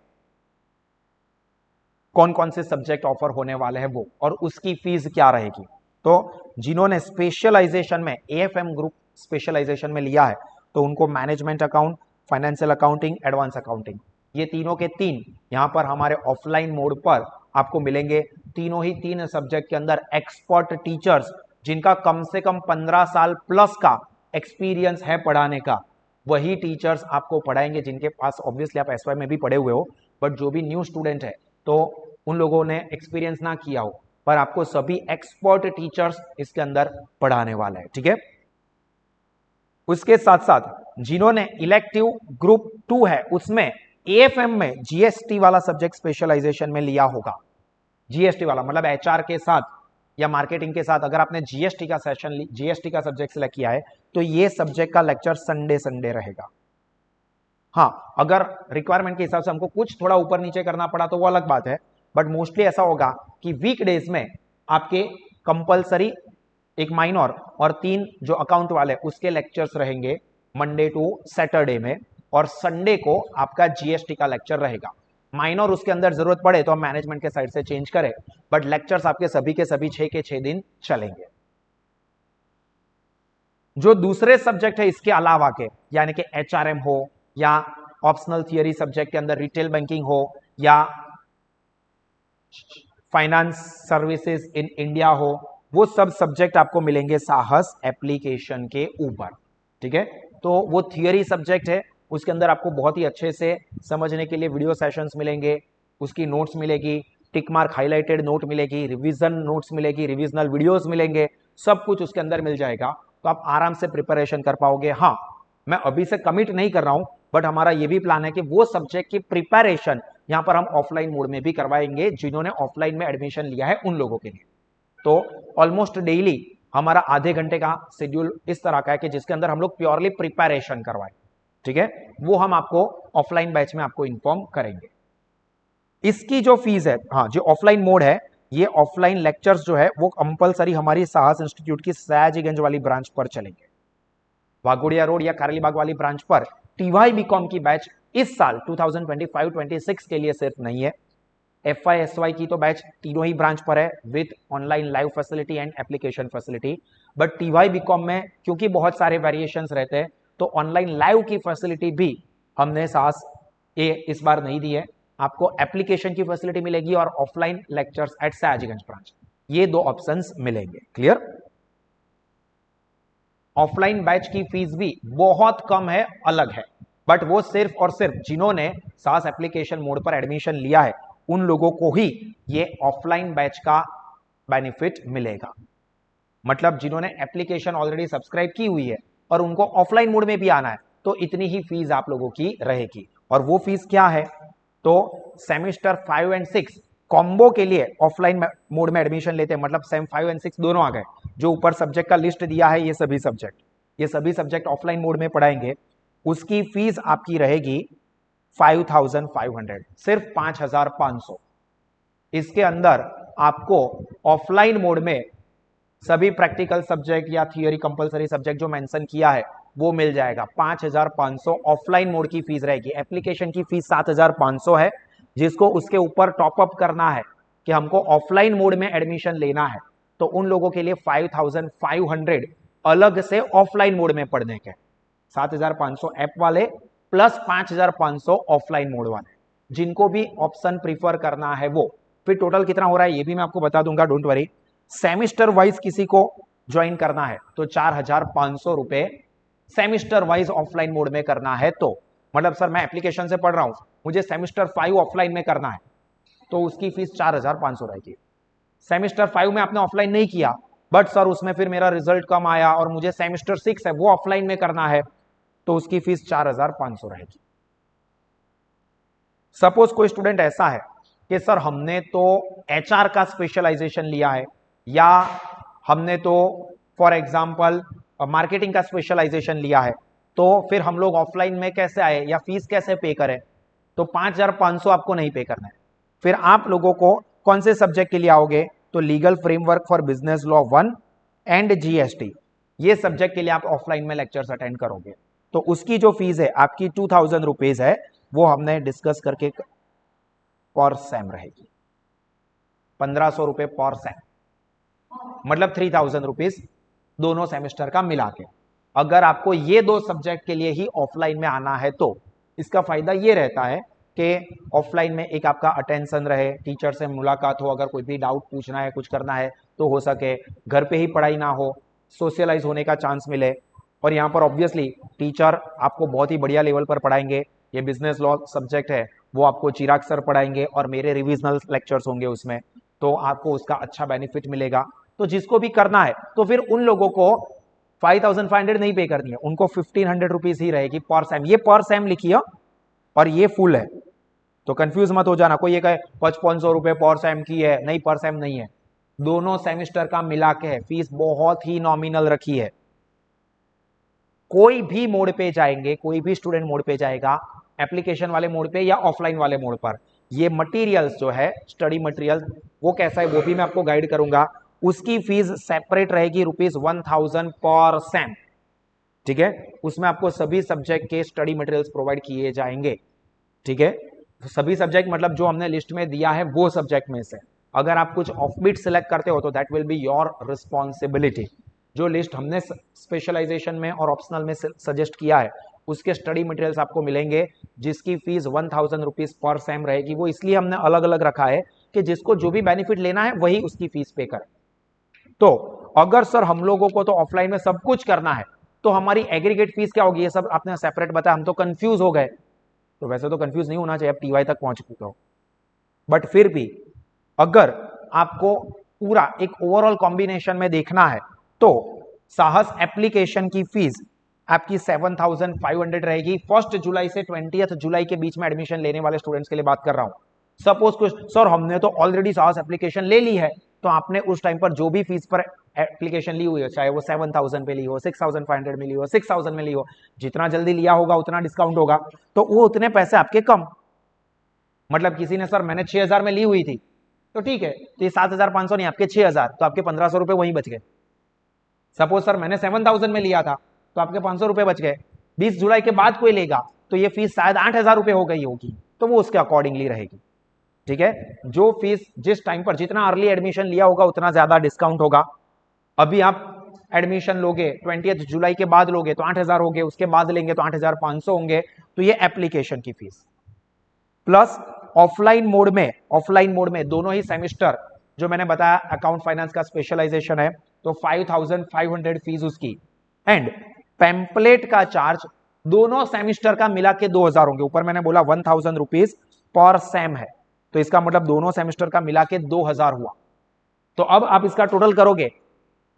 कौन कौन से सब्जेक्ट ऑफर होने वाले हैं वो और उसकी फीस क्या रहेगी। तो जिन्होंने स्पेशलाइजेशन में AFM ग्रुप स्पेशलाइजेशन में लिया है तो उनको management account, financial accounting, advance accounting, ये तीनों के 3 यहां पर हमारे ऑफलाइन मोड पर आपको मिलेंगे। तीनों ही 3 सब्जेक्ट के अंदर एक्सपर्ट टीचर्स जिनका कम से कम 15 साल प्लस का एक्सपीरियंस है पढ़ाने का, वही टीचर्स आपको पढ़ाएंगे जिनके पास ऑब्वियसली आप SY में भी पढ़े हुए हो, बट जो भी न्यू स्टूडेंट है तो उन लोगों ने एक्सपीरियंस ना किया हो, पर आपको सभी एक्सपर्ट टीचर्स इसके अंदर पढ़ाने वाले हैं। ठीक है, उसके साथ साथ जिन्होंने इलेक्टिव ग्रुप 2 है उसमें एएफएम में जीएसटी वाला सब्जेक्ट स्पेशलाइजेशन में लिया होगा, जीएसटी वाला मतलब एचआर के साथ या मार्केटिंग के साथ अगर आपने जीएसटी का सेशन जीएसटी का सब्जेक्ट सिलेक्ट किया है तो ये सब्जेक्ट का लेक्चर संडे संडे रहेगा। हाँ, अगर रिक्वायरमेंट के हिसाब से हमको कुछ थोड़ा ऊपर नीचे करना पड़ा तो वो अलग बात है, बट मोस्टली ऐसा होगा कि वीकडेज में आपके कंपलसरी एक माइनर और 3 जो अकाउंट वाले उसके लेक्चर्स रहेंगे मंडे टू सैटरडे में, और संडे को आपका जीएसटी का लेक्चर रहेगा। माइनर उसके अंदर जरूरत पड़े तो हम मैनेजमेंट के साइड से चेंज करें, बट लेक्चर्स आपके सभी के सभी 6 के 6 दिन चलेंगे। जो दूसरे सब्जेक्ट है इसके अलावा के, यानी कि एचआरएम हो या ऑप्शनल थियरी सब्जेक्ट के अंदर रिटेल बैंकिंग हो या फाइनेंस सर्विसेज इन इंडिया हो, वो सब सब्जेक्ट आपको मिलेंगे साहस एप्लीकेशन के ऊपर। ठीक है, तो वो थियरी सब्जेक्ट है, उसके अंदर आपको बहुत ही अच्छे से समझने के लिए वीडियो सेशंस मिलेंगे, उसकी नोट्स मिलेगी, टिक मार्क हाईलाइटेड नोट मिलेगी, रिवीजन नोट्स मिलेगी, रिविजनल वीडियोस मिलेंगे, सब कुछ उसके अंदर मिल जाएगा, तो आप आराम से प्रिपरेशन कर पाओगे। हाँ, मैं अभी से कमिट नहीं कर रहा हूं, बट हमारा ये भी प्लान है कि वो सब्जेक्ट की प्रिपरेशन यहां पर हम ऑफलाइन मोड में भी करवाएंगे, जिन्होंने ऑफलाइन में एडमिशन लिया है उन लोगों के लिए। तो ऑलमोस्ट डेली हमारा आधे घंटे का शेड्यूल इस तरह का है कि जिसके अंदर हम लोग प्योरली प्रिपरेशन करवाएं। ठीक है, वो हम आपको ऑफलाइन बैच में आपको इन्फॉर्म करेंगे। इसकी जो फीस है, हाँ, जो ऑफलाइन मोड है, ये ऑफलाइन लेक्चर्स जो है वो कंपलसरी हमारी साहस इंस्टीट्यूट की सयाजीगंज वाली ब्रांच पर चलेंगे। वाघोड़िया रोड या कारेलीबाग वाली ब्रांच पर टीवाई बीकॉम की बैच इस साल 2025-26 के लिए सिर्फ नहीं है, एफवाई एसवाई की तो बैच तीनों ही ब्रांच पर है with online live facility and application facility, but TY BCom में क्योंकि बहुत सारे वेरिएशंस रहते हैं तो ऑनलाइन लाइव की फैसिलिटी भी हमने साहस इस बार नहीं दी है। आपको एप्लीकेशन की फैसिलिटी मिलेगी और offline lectures at Sayajiganj branch, ये 2 ऑप्शंस मिलेंगे। क्लियर? ऑफलाइन बैच की फीस भी बहुत कम है, अलग है, बट वो सिर्फ और सिर्फ जिन्होंने साहस एप्लीकेशन मोड पर एडमिशन लिया है उन लोगों को ही ये ऑफलाइन बैच का बेनिफिट मिलेगा। मतलब जिन्होंने एप्लीकेशन ऑलरेडी सब्सक्राइब की हुई है और उनको ऑफलाइन मोड में भी आना है तो इतनी ही फीस आप लोगों की रहेगी। और वो फीस क्या है? तो सेमेस्टर 5 एंड 6 कॉम्बो के लिए ऑफलाइन मोड में एडमिशन लेते हैं, मतलब सेम 5 एंड 6 दोनों आ गए, जो ऊपर सब्जेक्ट का लिस्ट दिया है ये सभी सब्जेक्ट ऑफलाइन मोड में पढ़ाएंगे, उसकी फीस आपकी रहेगी 5500, सिर्फ 5500। इसके अंदर आपको ऑफलाइन मोड में सभी प्रैक्टिकल सब्जेक्ट या थियोरी कंपलसरी सब्जेक्ट जो मेंशन किया है वो मिल जाएगा। 5500 ऑफलाइन मोड की फीस रहेगी। एप्लीकेशन की फीस 7500 है, जिसको उसके ऊपर टॉपअप करना है कि हमको ऑफलाइन मोड में एडमिशन लेना है, तो उन लोगों के लिए 5500 अलग से ऑफलाइन मोड में पढ़ने के, 7500 ऐप वाले प्लस 5500 ऑफलाइन मोड वाले, जिनको भी ऑप्शन प्रीफर करना है वो। फिर टोटल कितना हो रहा है ये भी मैं आपको बता दूंगा, डोंट वरी। सेमिस्टर वाइज किसी को ज्वाइन करना है तो 4500 रुपए सेमिस्टर वाइज ऑफलाइन मोड में करना है, तो मतलब सर मैं एप्लीकेशन से पढ़ रहा हूं, मुझे सेमिस्टर 5 ऑफलाइन में करना है तो उसकी फीस 4500 रहेगी। सेमिस्टर 5 में आपने ऑफलाइन नहीं किया, बट सर उसमें फिर मेरा रिजल्ट कम आया और मुझे सेमिस्टर 6 है वो ऑफलाइन में करना है, तो उसकी फीस 4500 रहेगी। सपोज कोई स्टूडेंट ऐसा है कि सर हमने तो एचआर का स्पेशलाइजेशन लिया है, या हमने तो फॉर एग्जांपल मार्केटिंग का स्पेशलाइजेशन लिया है, तो फिर हम लोग ऑफलाइन में कैसे आए या फीस कैसे पे करें? तो 5500 आपको नहीं पे करना है। फिर आप लोगों को कौन से सब्जेक्ट के लिए आओगे? तो legal framework for business law 1 and GST, ये सब्जेक्ट के लिए आप ऑफलाइन में लेक्चर्स अटेंड करोगे, तो उसकी जो फीस है आपकी 2000 रुपीज है, वो हमने डिस्कस करके पर सेम रहेगी 1500 रुपए पर सेम, मतलब 3000 रुपीज दोनों सेमेस्टर का मिला के। अगर आपको ये 2 सब्जेक्ट के लिए ही ऑफलाइन में आना है तो इसका फायदा ये रहता है कि ऑफलाइन में एक आपका अटेंशन रहे, टीचर से मुलाकात हो, अगर कोई भी डाउट पूछना है कुछ करना है तो हो सके, घर पे ही पढ़ाई ना हो, सोशलाइज होने का चांस मिले। और यहाँ पर ऑब्वियसली टीचर आपको बहुत ही बढ़िया लेवल पर पढ़ाएंगे। ये बिजनेस लॉ सब्जेक्ट है वो आपको चिराग सर पढ़ाएंगे और मेरे रिविजनल लेक्चर्स होंगे उसमें, तो आपको उसका अच्छा बेनिफिट मिलेगा। तो जिसको भी करना है तो फिर उन लोगों को 5,500 नहीं पे करनी है, उनको 1,500 रुपीज ही रहेगी पर सेम। ये पर सेम लिखिए और ये फुल है, तो कंफ्यूज मत हो जाना। कोई ये कहे 5500 रुपए पर सेम की है, नहीं पर सेम नहीं है, दोनों सेमेस्टर का मिला के है। फीस बहुत ही नॉमिनल रखी है। कोई भी मोड पे जाएंगे, कोई भी स्टूडेंट मोड पे जाएगा, एप्लीकेशन वाले मोड पे या ऑफलाइन वाले मोड पर, ये मटेरियल्स जो है स्टडी मटेरियल वो कैसा है वो भी मैं आपको गाइड करूंगा। उसकी फीस सेपरेट रहेगी ₹1000 पर सेम, ठीक है। उसमें आपको सभी सब्जेक्ट के स्टडी मटेरियल्स प्रोवाइड किए जाएंगे, ठीक है। सभी सब्जेक्ट मतलब जो हमने लिस्ट में दिया है वो सब्जेक्ट में से। अगर आप कुछ ऑफबीट सिलेक्ट करते हो तो that will be your responsibility. जो लिस्ट हमने स्पेशलाइजेशन में और ऑप्शनल में सजेस्ट किया है उसके स्टडी मटेरियल्स आपको मिलेंगे, जिसकी फीस 1000 रुपीज पर सेम रहेगी। वो इसलिए हमने अलग अलग रखा है कि जिसको जो भी बेनिफिट लेना है वही उसकी फीस पे करे। तो अगर सर हम लोगों को तो ऑफलाइन में सब कुछ करना है तो हमारी एग्रीगेट फीस क्या होगी, ये सब आपने सेपरेट बताया, हम तो कंफ्यूज हो गए। तो वैसे तो कंफ्यूज नहीं होना चाहिए, अब टीवाई तक पहुंच चुके हो, बट फिर भी अगर आपको पूरा एक ओवरऑल कॉम्बिनेशन में देखना है तो साहस एप्लीकेशन की फीस आपकी 7,500 रहेगी। 1 जुलाई से 20 जुलाई के बीच में एडमिशन लेने वाले स्टूडेंट्स के लिए बात कर रहा हूं। सपोज कुछ सर हमने तो ऑलरेडी साहस एप्लीकेशन ले ली है, तो आपने उस टाइम पर जो भी फीस पर एप्लीकेशन ली हुई है, चाहे वो 7,000 पे ली हो, 6,500 में ली हो, 6,000 में ली हो, जितना जल्दी लिया होगा उतना डिस्काउंट होगा, तो वो उतने पैसे आपके कम। मतलब किसी ने सर मैंने 6,000 में ली हुई थी, तो ठीक है, तो ये 7,500 नहीं, आपके 6,000, तो आपके 1,500 रुपए वहीं बच गए। सपोज सर मैंने 7,000 में लिया था, तो आपके 500 रुपए बच गए। 20 जुलाई के बाद कोई लेगा तो ये फीस शायद 8,000 रुपए हो गई होगी, तो वो उसके अकॉर्डिंगली रहेगी, ठीक है। जो फीस जिस टाइम पर जितना अर्ली एडमिशन लिया होगा उतना ज्यादा डिस्काउंट होगा। अभी आप एडमिशन लोगे 20 जुलाई के बाद लोगे तो 8,000 होंगे, उसके बाद लेंगे तो 8,500 होंगे। तो ये एप्लीकेशन की फीस प्लस ऑफलाइन मोड में दोनों ही सेमेस्टर जो मैंने बताया अकाउंट फाइनेंस का स्पेशलाइजेशन है तो 5,500 फीस उसकी, एंड पैम्पलेट का चार्ज दोनों सेमेस्टर का मिला के 2,000 होंगे। ऊपर मैंने बोला 1,000 रुपीज पर सेम है, तो इसका मतलब दोनों सेमेस्टर का मिला के 2,000 हुआ। तो अब आप इसका टोटल करोगे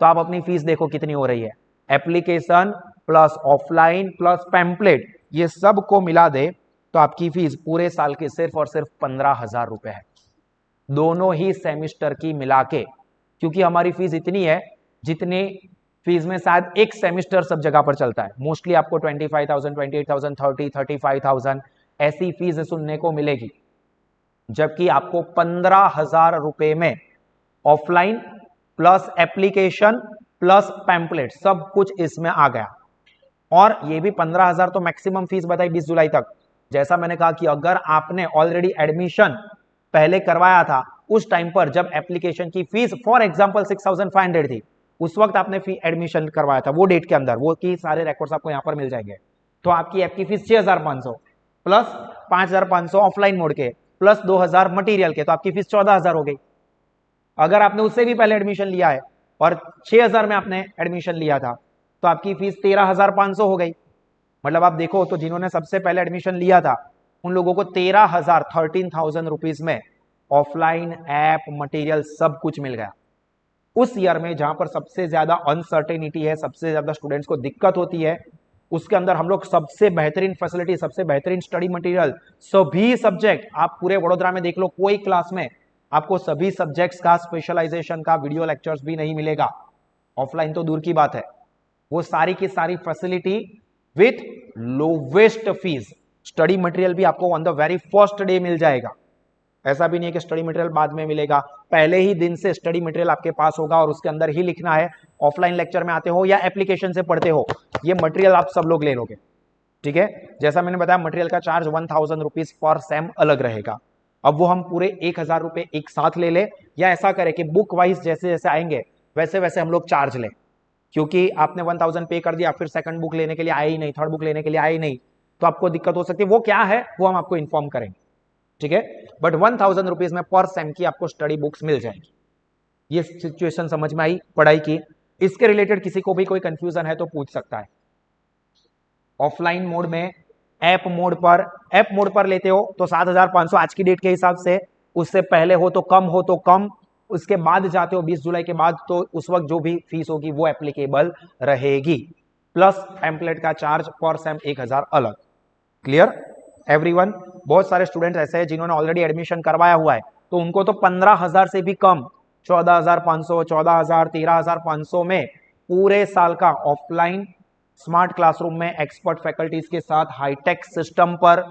तो आप अपनी फीस देखो कितनी हो रही है। Application plus offline plus pamphlet ये सब को मिला दे तो आपकी फीस पूरे साल की सिर्फ और सिर्फ 15,000 रुपए है, दोनों ही सेमेस्टर की मिला के। क्योंकि हमारी फीस इतनी है जितनी फीस में शायद एक सेमेस्टर सब जगह पर चलता है। मोस्टली आपको 25,000, 28,000, 30, 35,000 ऐसी फीस सुनने को मिलेगी, जबकि आपको 15,000 रुपए में offline plus application plus pamphlet सब कुछ इसमें आ गया। और ये भी 15,000 तो मैक्सिमम फीस बताई 20 जुलाई तक। जैसा मैंने कहा कि अगर आपने ऑलरेडी एडमिशन पहले करवाया था उस टाइम पर जब एप्लीकेशन की फीस फॉर एग्जांपल 6,500 थी, उस वक्त आपने एडमिशन करवाया था वो डेट के अंदर, वो की सारे रिकॉर्ड्स आपको यहां पर मिल जाएंगे। तो आपकी ऐप की फीस 6,500 प्लस 5,500 ऑफलाइन मोड के प्लस 2,000 मटेरियल के, तो आपकी फीस 14,000 हो गई। अगर आपने उससे भी पहले एडमिशन लिया है और 6,000 में आपने एडमिशन लिया था तो आपकी फीस 13,500 हो गई। मतलब आप देखो तो जिन्होंने सबसे पहले एडमिशन लिया था उन लोगों को 13,000 रुपीज में ऑफलाइन ऐप मटेरियल सब कुछ मिल गया। उस ईयर में जहां पर सबसे ज्यादा अनसर्टेनिटी है, सबसे ज्यादा स्टूडेंट्स को दिक्कत होती है, उसके अंदर हम लोग सबसे बेहतरीन फैसिलिटी, सबसे बेहतरीन स्टडी मटेरियल, सभी सब्जेक्ट आप पूरे वडोदरा में देख लो, कोई क्लास में आपको सभी सब्जेक्ट्स का स्पेशलाइजेशन का वीडियो लेक्चर्स भी नहीं मिलेगा। ऑफलाइन तो दूर की बात है, वो सारी की सारी facility with lowest fees. Study material भी आपको on the very first day meal जाएगा। ऐसा भी नहीं है कि स्टडी मटेरियल बाद में मिलेगा, पहले ही दिन से स्टडी मटेरियल आपके पास होगा और उसके अंदर ही लिखना है। ऑफलाइन लेक्चर में आते हो या एप्लीकेशन से पढ़ते हो, ये मटेरियल आप सब लोग ले लोगे, ठीक है। जैसा मैंने बताया मटेरियल का चार्ज 1,000 रुपीज पर सेम अलग रहेगा। अब वो हम पूरे 1,000 रुपए एक साथ ले ले या ऐसा करें कि बुक वाइज जैसे जैसे आएंगे वैसे वैसे हम लोग चार्ज लें, क्योंकि आपने 1,000 पे कर दिया फिर सेकंड बुक लेने के लिए आए ही नहीं, थर्ड बुक लेने के लिए आए ही नहीं, तो आपको दिक्कत हो सकती है। वो क्या है वो हम आपको इन्फॉर्म करेंगे, ठीक है। बट 1,000 रुपीज में पर सेम की आपको स्टडी बुक्स मिल जाएंगी। ये सिचुएशन समझ में आई पढ़ाई की। इसके रिलेटेड किसी को भी कोई कंफ्यूजन है तो पूछ सकता है। ऑफलाइन मोड में ऐप मोड पर लेते हो तो 7,500 आज की डेट के हिसाब से, उससे पहले हो तो कम उसके बाद जाते हो 20 जुलाई के बाद, तो उस वक्त जो भी फीस होगी वो एप्लीकेबल रहेगी, प्लस पैम्पलेट का चार्ज फॉर सेम 1000 अलग। Clear everyone? बहुत सारे स्टूडेंट्स ऐसे हैं जिन्होंने ऑलरेडी एडमिशन करवाया हुआ है, तो उनको तो 15,000 से भी कम, 14,500, 14,000, 13,500 में पूरे साल का ऑफलाइन स्मार्ट क्लासरूम में एक्सपर्ट फैकल्टीज के साथ हाईटेक सिस्टम पर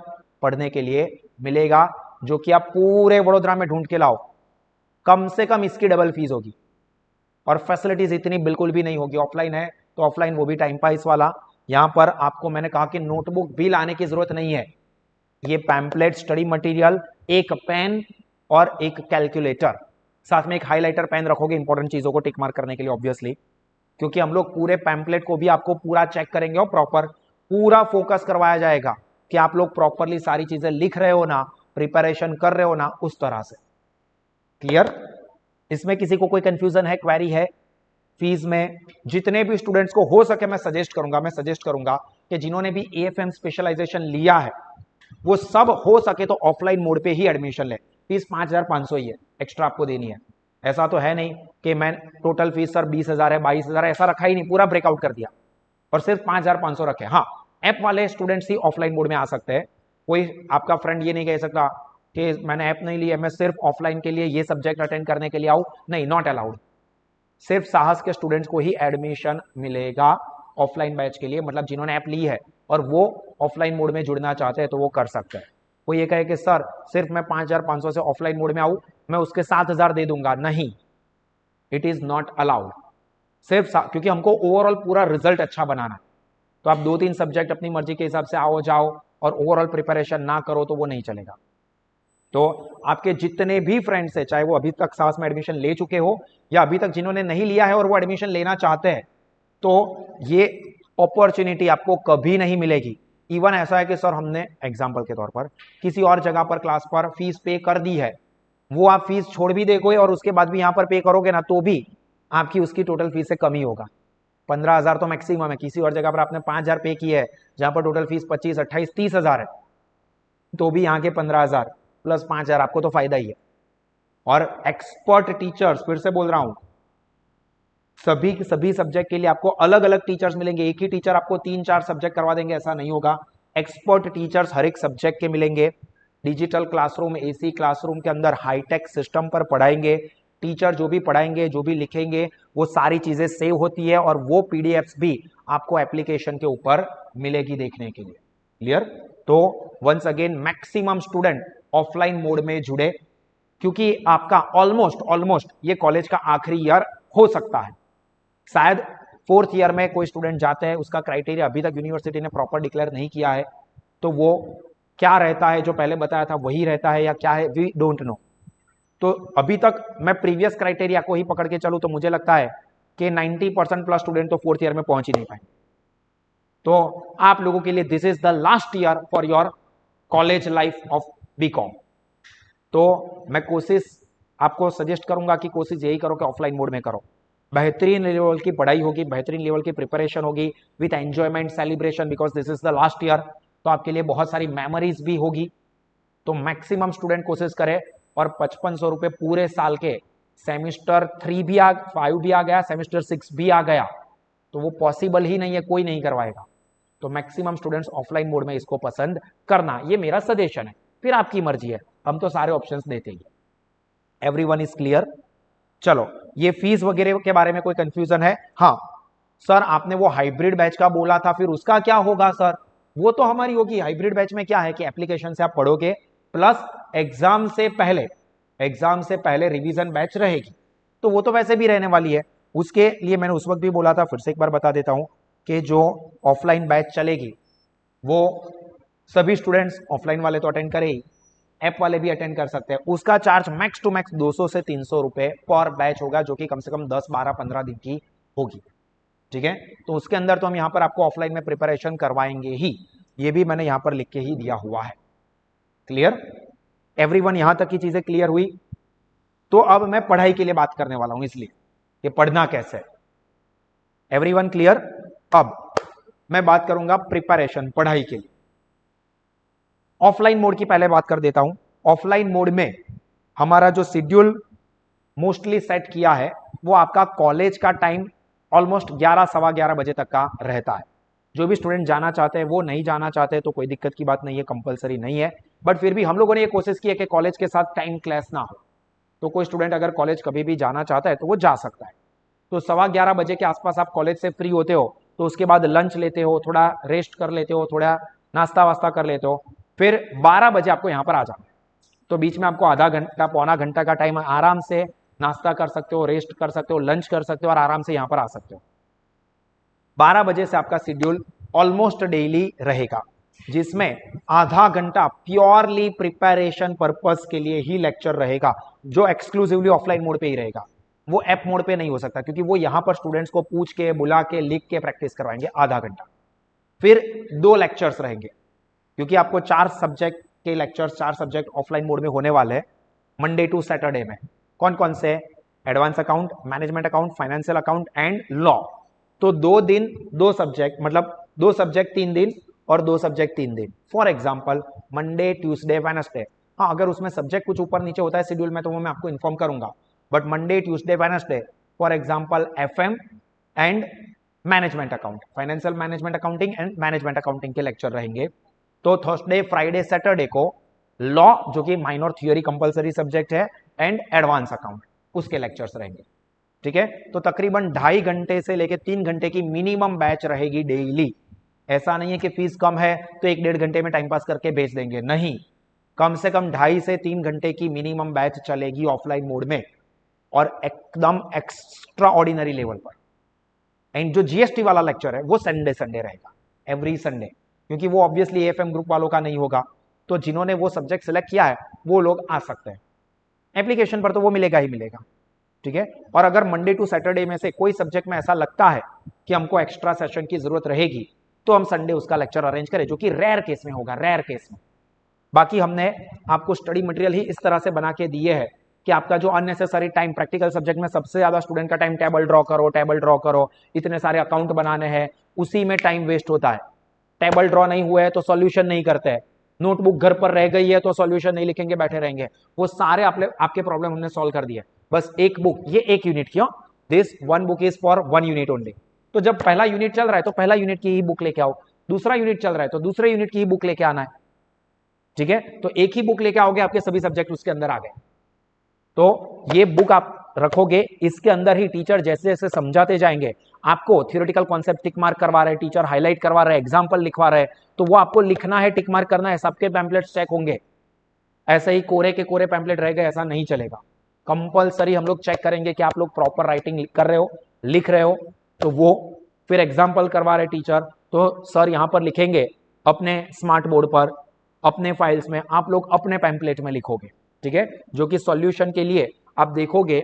पढ़ने के लिए मिलेगा, जो कि आप पूरे वडोदरा में ढूंढ के लाओ। कम से कम इसकी डबल फीस होगी और फैसिलिटीज इतनी बिल्कुल भी नहीं होगी। ऑफलाइन है तो ऑफलाइन, वो भी टाइम पास वाला। यहां पर आपको मैंने कहा कि नोटबुक भी लाने की जरूरत नहीं है। ये पैम्पलेट, स्टडी मटेरियल, एक पेन और एक कैलकुलेटर, साथ में एक हाइलाइटर पेन रखोगे इंपॉर्टेंट चीजों को टिक मार्क करने के लिए ऑब्वियसली, क्योंकि हम लोग पूरे पैम्पलेट को भी आपको पूरा चेक करेंगे और प्रॉपर पूरा फोकस करवाया जाएगा कि आप लोग प्रॉपरली सारी चीजें लिख रहे हो ना, प्रिपरेशन कर रहे हो ना, उस तरह से। क्लियर? इसमें किसी को कोई कंफ्यूजन है, क्वेरी है? फीस में जितने भी स्टूडेंट्स को हो सके मैं सजेस्ट करूंगा कि जिन्होंने भी एएफएम स्पेशलाइजेशन लिया है वो सब हो सके तो ऑफलाइन मोड पे ही एडमिशन ले। फीस 5,500 ही है, एक्स्ट्रा आपको देनी है। ऐसा तो है नहीं कि मैं टोटल फीस सर 20,000 है, 22,000 है, ऐसा रखा ही नहीं, पूरा ब्रेकआउट कर दिया और सिर्फ 5,500 रखे। हाँ, ऐप वाले स्टूडेंट्स ही ऑफलाइन मोड में आ सकते हैं। कोई आपका फ्रेंड ये नहीं कह सकता कि मैंने ऐप नहीं लिया, मैं सिर्फ ऑफलाइन के लिए ये सब्जेक्ट अटेंड करने के लिए आऊं, नहीं, नॉट अलाउड। सिर्फ साहस के स्टूडेंट्स को ही एडमिशन मिलेगा ऑफलाइन बैच के लिए, मतलब जिन्होंने ऐप ली है और वो ऑफलाइन मोड में जुड़ना चाहते हैं तो वो कर सकते हैं। कोई ये कहे कि सर सिर्फ मैं 5,500 से ऑफलाइन मोड में आऊं, मैं उसके 7,000 दे दूंगा, नहीं, इट इज नॉट अलाउड। सिर्फ क्योंकि हमको ओवरऑल पूरा रिजल्ट अच्छा बनाना है, तो आप 2-3 सब्जेक्ट अपनी मर्जी के हिसाब से आओ जाओ और ओवरऑल प्रिपरेशन ना करो तो वो नहीं चलेगा। तो आपके जितने भी फ्रेंड्स है, चाहे वो अभी तक साहस में एडमिशन ले चुके हो या अभी तक जिन्होंने नहीं लिया है और वो एडमिशन लेना चाहते हैं, तो ये अपॉर्चुनिटी आपको कभी नहीं मिलेगी। इवन ऐसा है कि सर हमने एग्जांपल के तौर पर किसी और जगह पर क्लास पर फीस पे कर दी है, वो आप फीस छोड़ भी देखोगे और उसके बाद भी यहां पर पे करोगे ना, तो भी आपकी उसकी टोटल फीस से कम ही होगा। 15,000 तो मैक्सिमम है। किसी और जगह पर आपने 5,000 पे किए है जहां पर टोटल फीस 25, 28, 30,000 है, तो भी यहाँ के 15,000 प्लस 5,000 आपको तो फायदा ही है। और एक्सपर्ट टीचर्स, फिर से बोल रहा हूं, सभी सब्जेक्ट के लिए आपको अलग अलग टीचर्स मिलेंगे। एक ही टीचर आपको 3-4 सब्जेक्ट करवा देंगे, ऐसा नहीं होगा। एक्सपर्ट टीचर्स हर एक सब्जेक्ट के मिलेंगे। डिजिटल क्लासरूम, एसी क्लासरूम के अंदर हाईटेक सिस्टम पर पढ़ाएंगे। टीचर जो भी पढ़ाएंगे, जो भी लिखेंगे, वो सारी चीजें सेव होती है और वो पीडीएफ्स भी आपको एप्लीकेशन के ऊपर मिलेगी देखने के लिए। क्लियर? तो once again maximum student offline mode में जुड़े, क्योंकि आपका ऑलमोस्ट ये कॉलेज का आखिरी ईयर हो सकता है। शायद 4th ईयर में कोई स्टूडेंट जाते हैं, उसका क्राइटेरिया अभी तक यूनिवर्सिटी ने प्रॉपर डिक्लेयर नहीं किया है, तो वो क्या रहता है, जो पहले बताया था वही रहता है या क्या है, वी डोंट नो। तो अभी तक मैं प्रीवियस क्राइटेरिया को ही पकड़ के चलूं तो मुझे लगता है कि 90% प्लस स्टूडेंट तो 4th ईयर में पहुंच ही नहीं पाए। तो आप लोगों के लिए this is the last year for your college life of BCom. तो मैं आपको सजेस्ट करूंगा कि कोशिश यही करो कि ऑफलाइन मोड में करो। बेहतरीन लेवल की पढ़ाई होगी, बेहतरीन लेवल की प्रिपरेशन होगी with enjoyment, celebration, because this is the last year. तो आपके लिए बहुत सारी मेमोरीज भी होगी। तो मैक्सिमम स्टूडेंट कोशिश करे और 5500 रुपए पूरे साल के, सेमिस्टर 3 भी 5 भी आ गया, सेमिस्टर 6 भी आ गया, तो वो पॉसिबल ही नहीं है, कोई नहीं करवाएगा। तो मैक्सिमम स्टूडेंट्स ऑफलाइन मोड में इसको पसंद करना, ये मेरा सजेशन है, फिर आपकी मर्जी है, हम तो सारे ऑप्शंस देते ही। Everyone is clear? चलो, ये फीस वगैरह के बारे में कोई कंफ्यूजन है? हाँ सर, आपने वो हाइब्रिड बैच का बोला था, फिर उसका क्या होगा सर? वो तो हमारी होगी। हाइब्रिड बैच में क्या है कि एप्लीकेशन से आप पढ़ोगे, प्लस एग्जाम से पहले रिवीजन बैच रहेगी, तो वो तो वैसे भी रहने वाली है। उसके लिए मैंने उस वक्त भी बोला था, फिर से एक बार बता देता हूं कि जो ऑफलाइन बैच चलेगी वो सभी स्टूडेंट्स, ऑफलाइन वाले तो अटेंड करे ही, ऐप वाले भी अटेंड कर सकते हैं। उसका चार्ज मैक्स टू मैक्स 200 से 300 रुपए पर बैच होगा, जो कि कम से कम 10, 12, 15 दिन की होगी। ठीक है? तो उसके अंदर तो हम यहां पर आपको ऑफलाइन में प्रिपरेशन करवाएंगे ही, ये भी मैंने यहां पर लिख के ही दिया हुआ है। क्लियर? एवरीवन, यहां तक की चीजें क्लियर हुई? तो अब मैं पढ़ाई के लिए बात करने वाला हूं, इसलिए कि पढ़ना कैसे है। Everyone clear? अब मैं बात करूंगा प्रिपरेशन, पढ़ाई के लिए। ऑफलाइन मोड की पहले बात कर देता हूं। ऑफलाइन मोड में हमारा जो शेड्यूल मोस्टली सेट किया है वो आपका कॉलेज का टाइम ऑलमोस्ट 11 सवा 11 बजे तक का रहता है। जो भी स्टूडेंट जाना चाहते हैं वो, नहीं जाना चाहते तो कोई दिक्कत की बात नहीं है, कंपलसरी नहीं है। बट फिर भी हम लोगों ने ये कोशिश की है कि कॉलेज के साथ टाइम क्लैश ना हो, तो कोई स्टूडेंट अगर कॉलेज कभी भी जाना चाहता है तो वो जा सकता है। तो सवा 11 बजे के आसपास आप कॉलेज से फ्री होते हो, तो उसके बाद लंच लेते हो, थोड़ा रेस्ट कर लेते हो, थोड़ा नाश्ता वास्ता कर लेते हो, फिर 12 बजे आपको यहाँ पर आ जाना है। तो बीच में आपको आधा घंटा पौना घंटा का टाइम आराम से नाश्ता कर सकते हो, रेस्ट कर सकते हो, लंच कर सकते हो और आराम से यहाँ पर आ सकते हो। 12 बजे से आपका शेड्यूल ऑलमोस्ट डेली रहेगा, जिसमें आधा घंटा प्योरली प्रिपरेशन पर्पस के लिए ही लेक्चर रहेगा, जो एक्सक्लूसिवली ऑफलाइन मोड पे ही रहेगा। वो ऐप मोड पे नहीं हो सकता, क्योंकि वो यहां पर स्टूडेंट्स को पूछ के, बुला के, लिख के प्रैक्टिस करवाएंगे आधा घंटा। फिर 2 लेक्चर्स रहेंगे, क्योंकि आपको 4 सब्जेक्ट के लेक्चर्स, 4 सब्जेक्ट ऑफलाइन मोड में होने वाले हैं मंडे टू सैटरडे में। कौन कौन से? Advance account, management account, financial account and law. तो 2 दिन 2 सब्जेक्ट, मतलब 2 सब्जेक्ट 3 दिन और 2 सब्जेक्ट 3 दिन। For example Monday, Tuesday, Wednesday. हाँ, अगर उसमें सब्जेक्ट कुछ ऊपर नीचे होता है शेड्यूल में तो वो मैं आपको इन्फॉर्म करूंगा, but Monday, Tuesday, Wednesday for example FM and management account, financial management accounting and management accounting के लेक्चर रहेंगे। तो थर्सडे, फ्राइडे, सैटरडे को लॉ, जो कि माइनर थियोरी कंपलसरी सब्जेक्ट है, एंड एडवांस अकाउंट, उसके लेक्चर्स रहेंगे। ठीक है, तो तकरीबन 2.5 घंटे से लेकर 3 घंटे की मिनिमम बैच रहेगी डेली। ऐसा नहीं है कि फीस कम है तो 1-1.5 घंटे में टाइम पास करके भेज देंगे, नहीं, कम से कम 2.5 से 3 घंटे की मिनिमम बैच चलेगी ऑफलाइन मोड में, और एकदम एक्स्ट्रा ऑर्डिनरी लेवल पर। एंड जो जीएसटी वाला लेक्चर है वो संडे रहेगा, एवरी संडे, क्योंकि वो ऑब्वियसली एएफएम ग्रुप वालों का नहीं होगा, तो जिन्होंने वो सब्जेक्ट सिलेक्ट किया है वो लोग आ सकते हैं। एप्लीकेशन पर तो वो मिलेगा ही मिलेगा। ठीक है, और अगर मंडे टू सैटरडे में से कोई सब्जेक्ट में ऐसा लगता है कि हमको एक्स्ट्रा सेशन की जरूरत रहेगी तो हम संडे उसका लेक्चर अरेंज करें, जो कि रेयर केस में होगा, रेयर केस में। बाकी हमने आपको स्टडी मटेरियल ही इस तरह से बना के दिए है कि आपका जो अननेसेसरी टाइम, प्रैक्टिकल सब्जेक्ट में सबसे ज्यादा स्टूडेंट का टाइम टेबल ड्रॉ करो, इतने सारे अकाउंट बनाने हैं, उसी में टाइम वेस्ट होता है। टेबल ड्रॉ नहीं हुआ है तो सॉल्यूशन नहीं करते हैं, नोटबुक घर पर रह गई है तो सॉल्यूशन नहीं लिखेंगे, बैठे रहेंगे। वो सारे आपके प्रॉब्लम हमने सॉल्व कर दिए। बस एक बुक, ये 1 यूनिट की, this 1 book is for 1 unit only. तो जब पहला यूनिट चल रहा है तो पहला यूनिट की ही बुक लेके आओ, दूसरा यूनिट चल रहा है तो दूसरे यूनिट की ही बुक लेके आना है। ठीक है, तो एक ही बुक लेके आओगे, आपके सभी सब्जेक्ट उसके अंदर आ गए। तो ये बुक आप रखोगे, इसके अंदर ही टीचर जैसे जैसे समझाते जाएंगे, आपको थियोरेटिकल कॉन्सेप्ट टिक मार्क करवा रहे, टीचर हाईलाइट करवा रहे, एग्जांपल लिखवा रहे, तो वो आपको लिखना है, टिक मार्क करना है, सबके पैम्पलेट्स चेक होंगे। ऐसे ही कोरे के कोरे पैम्पलेट रह गए, ऐसा नहीं चलेगा। कंपलसरी हम लोग चेक करेंगे कि आप लोग प्रॉपर राइटिंग कर रहे हो, लिख रहे हो, तो वो फिर एग्जाम्पल करवा रहे टीचर, तो सर यहाँ पर लिखेंगे अपने स्मार्ट बोर्ड पर, अपने फाइल्स में, आप लोग अपने पैम्पलेट में लिखोगे। ठीक है, जो कि सॉल्यूशन के लिए आप देखोगे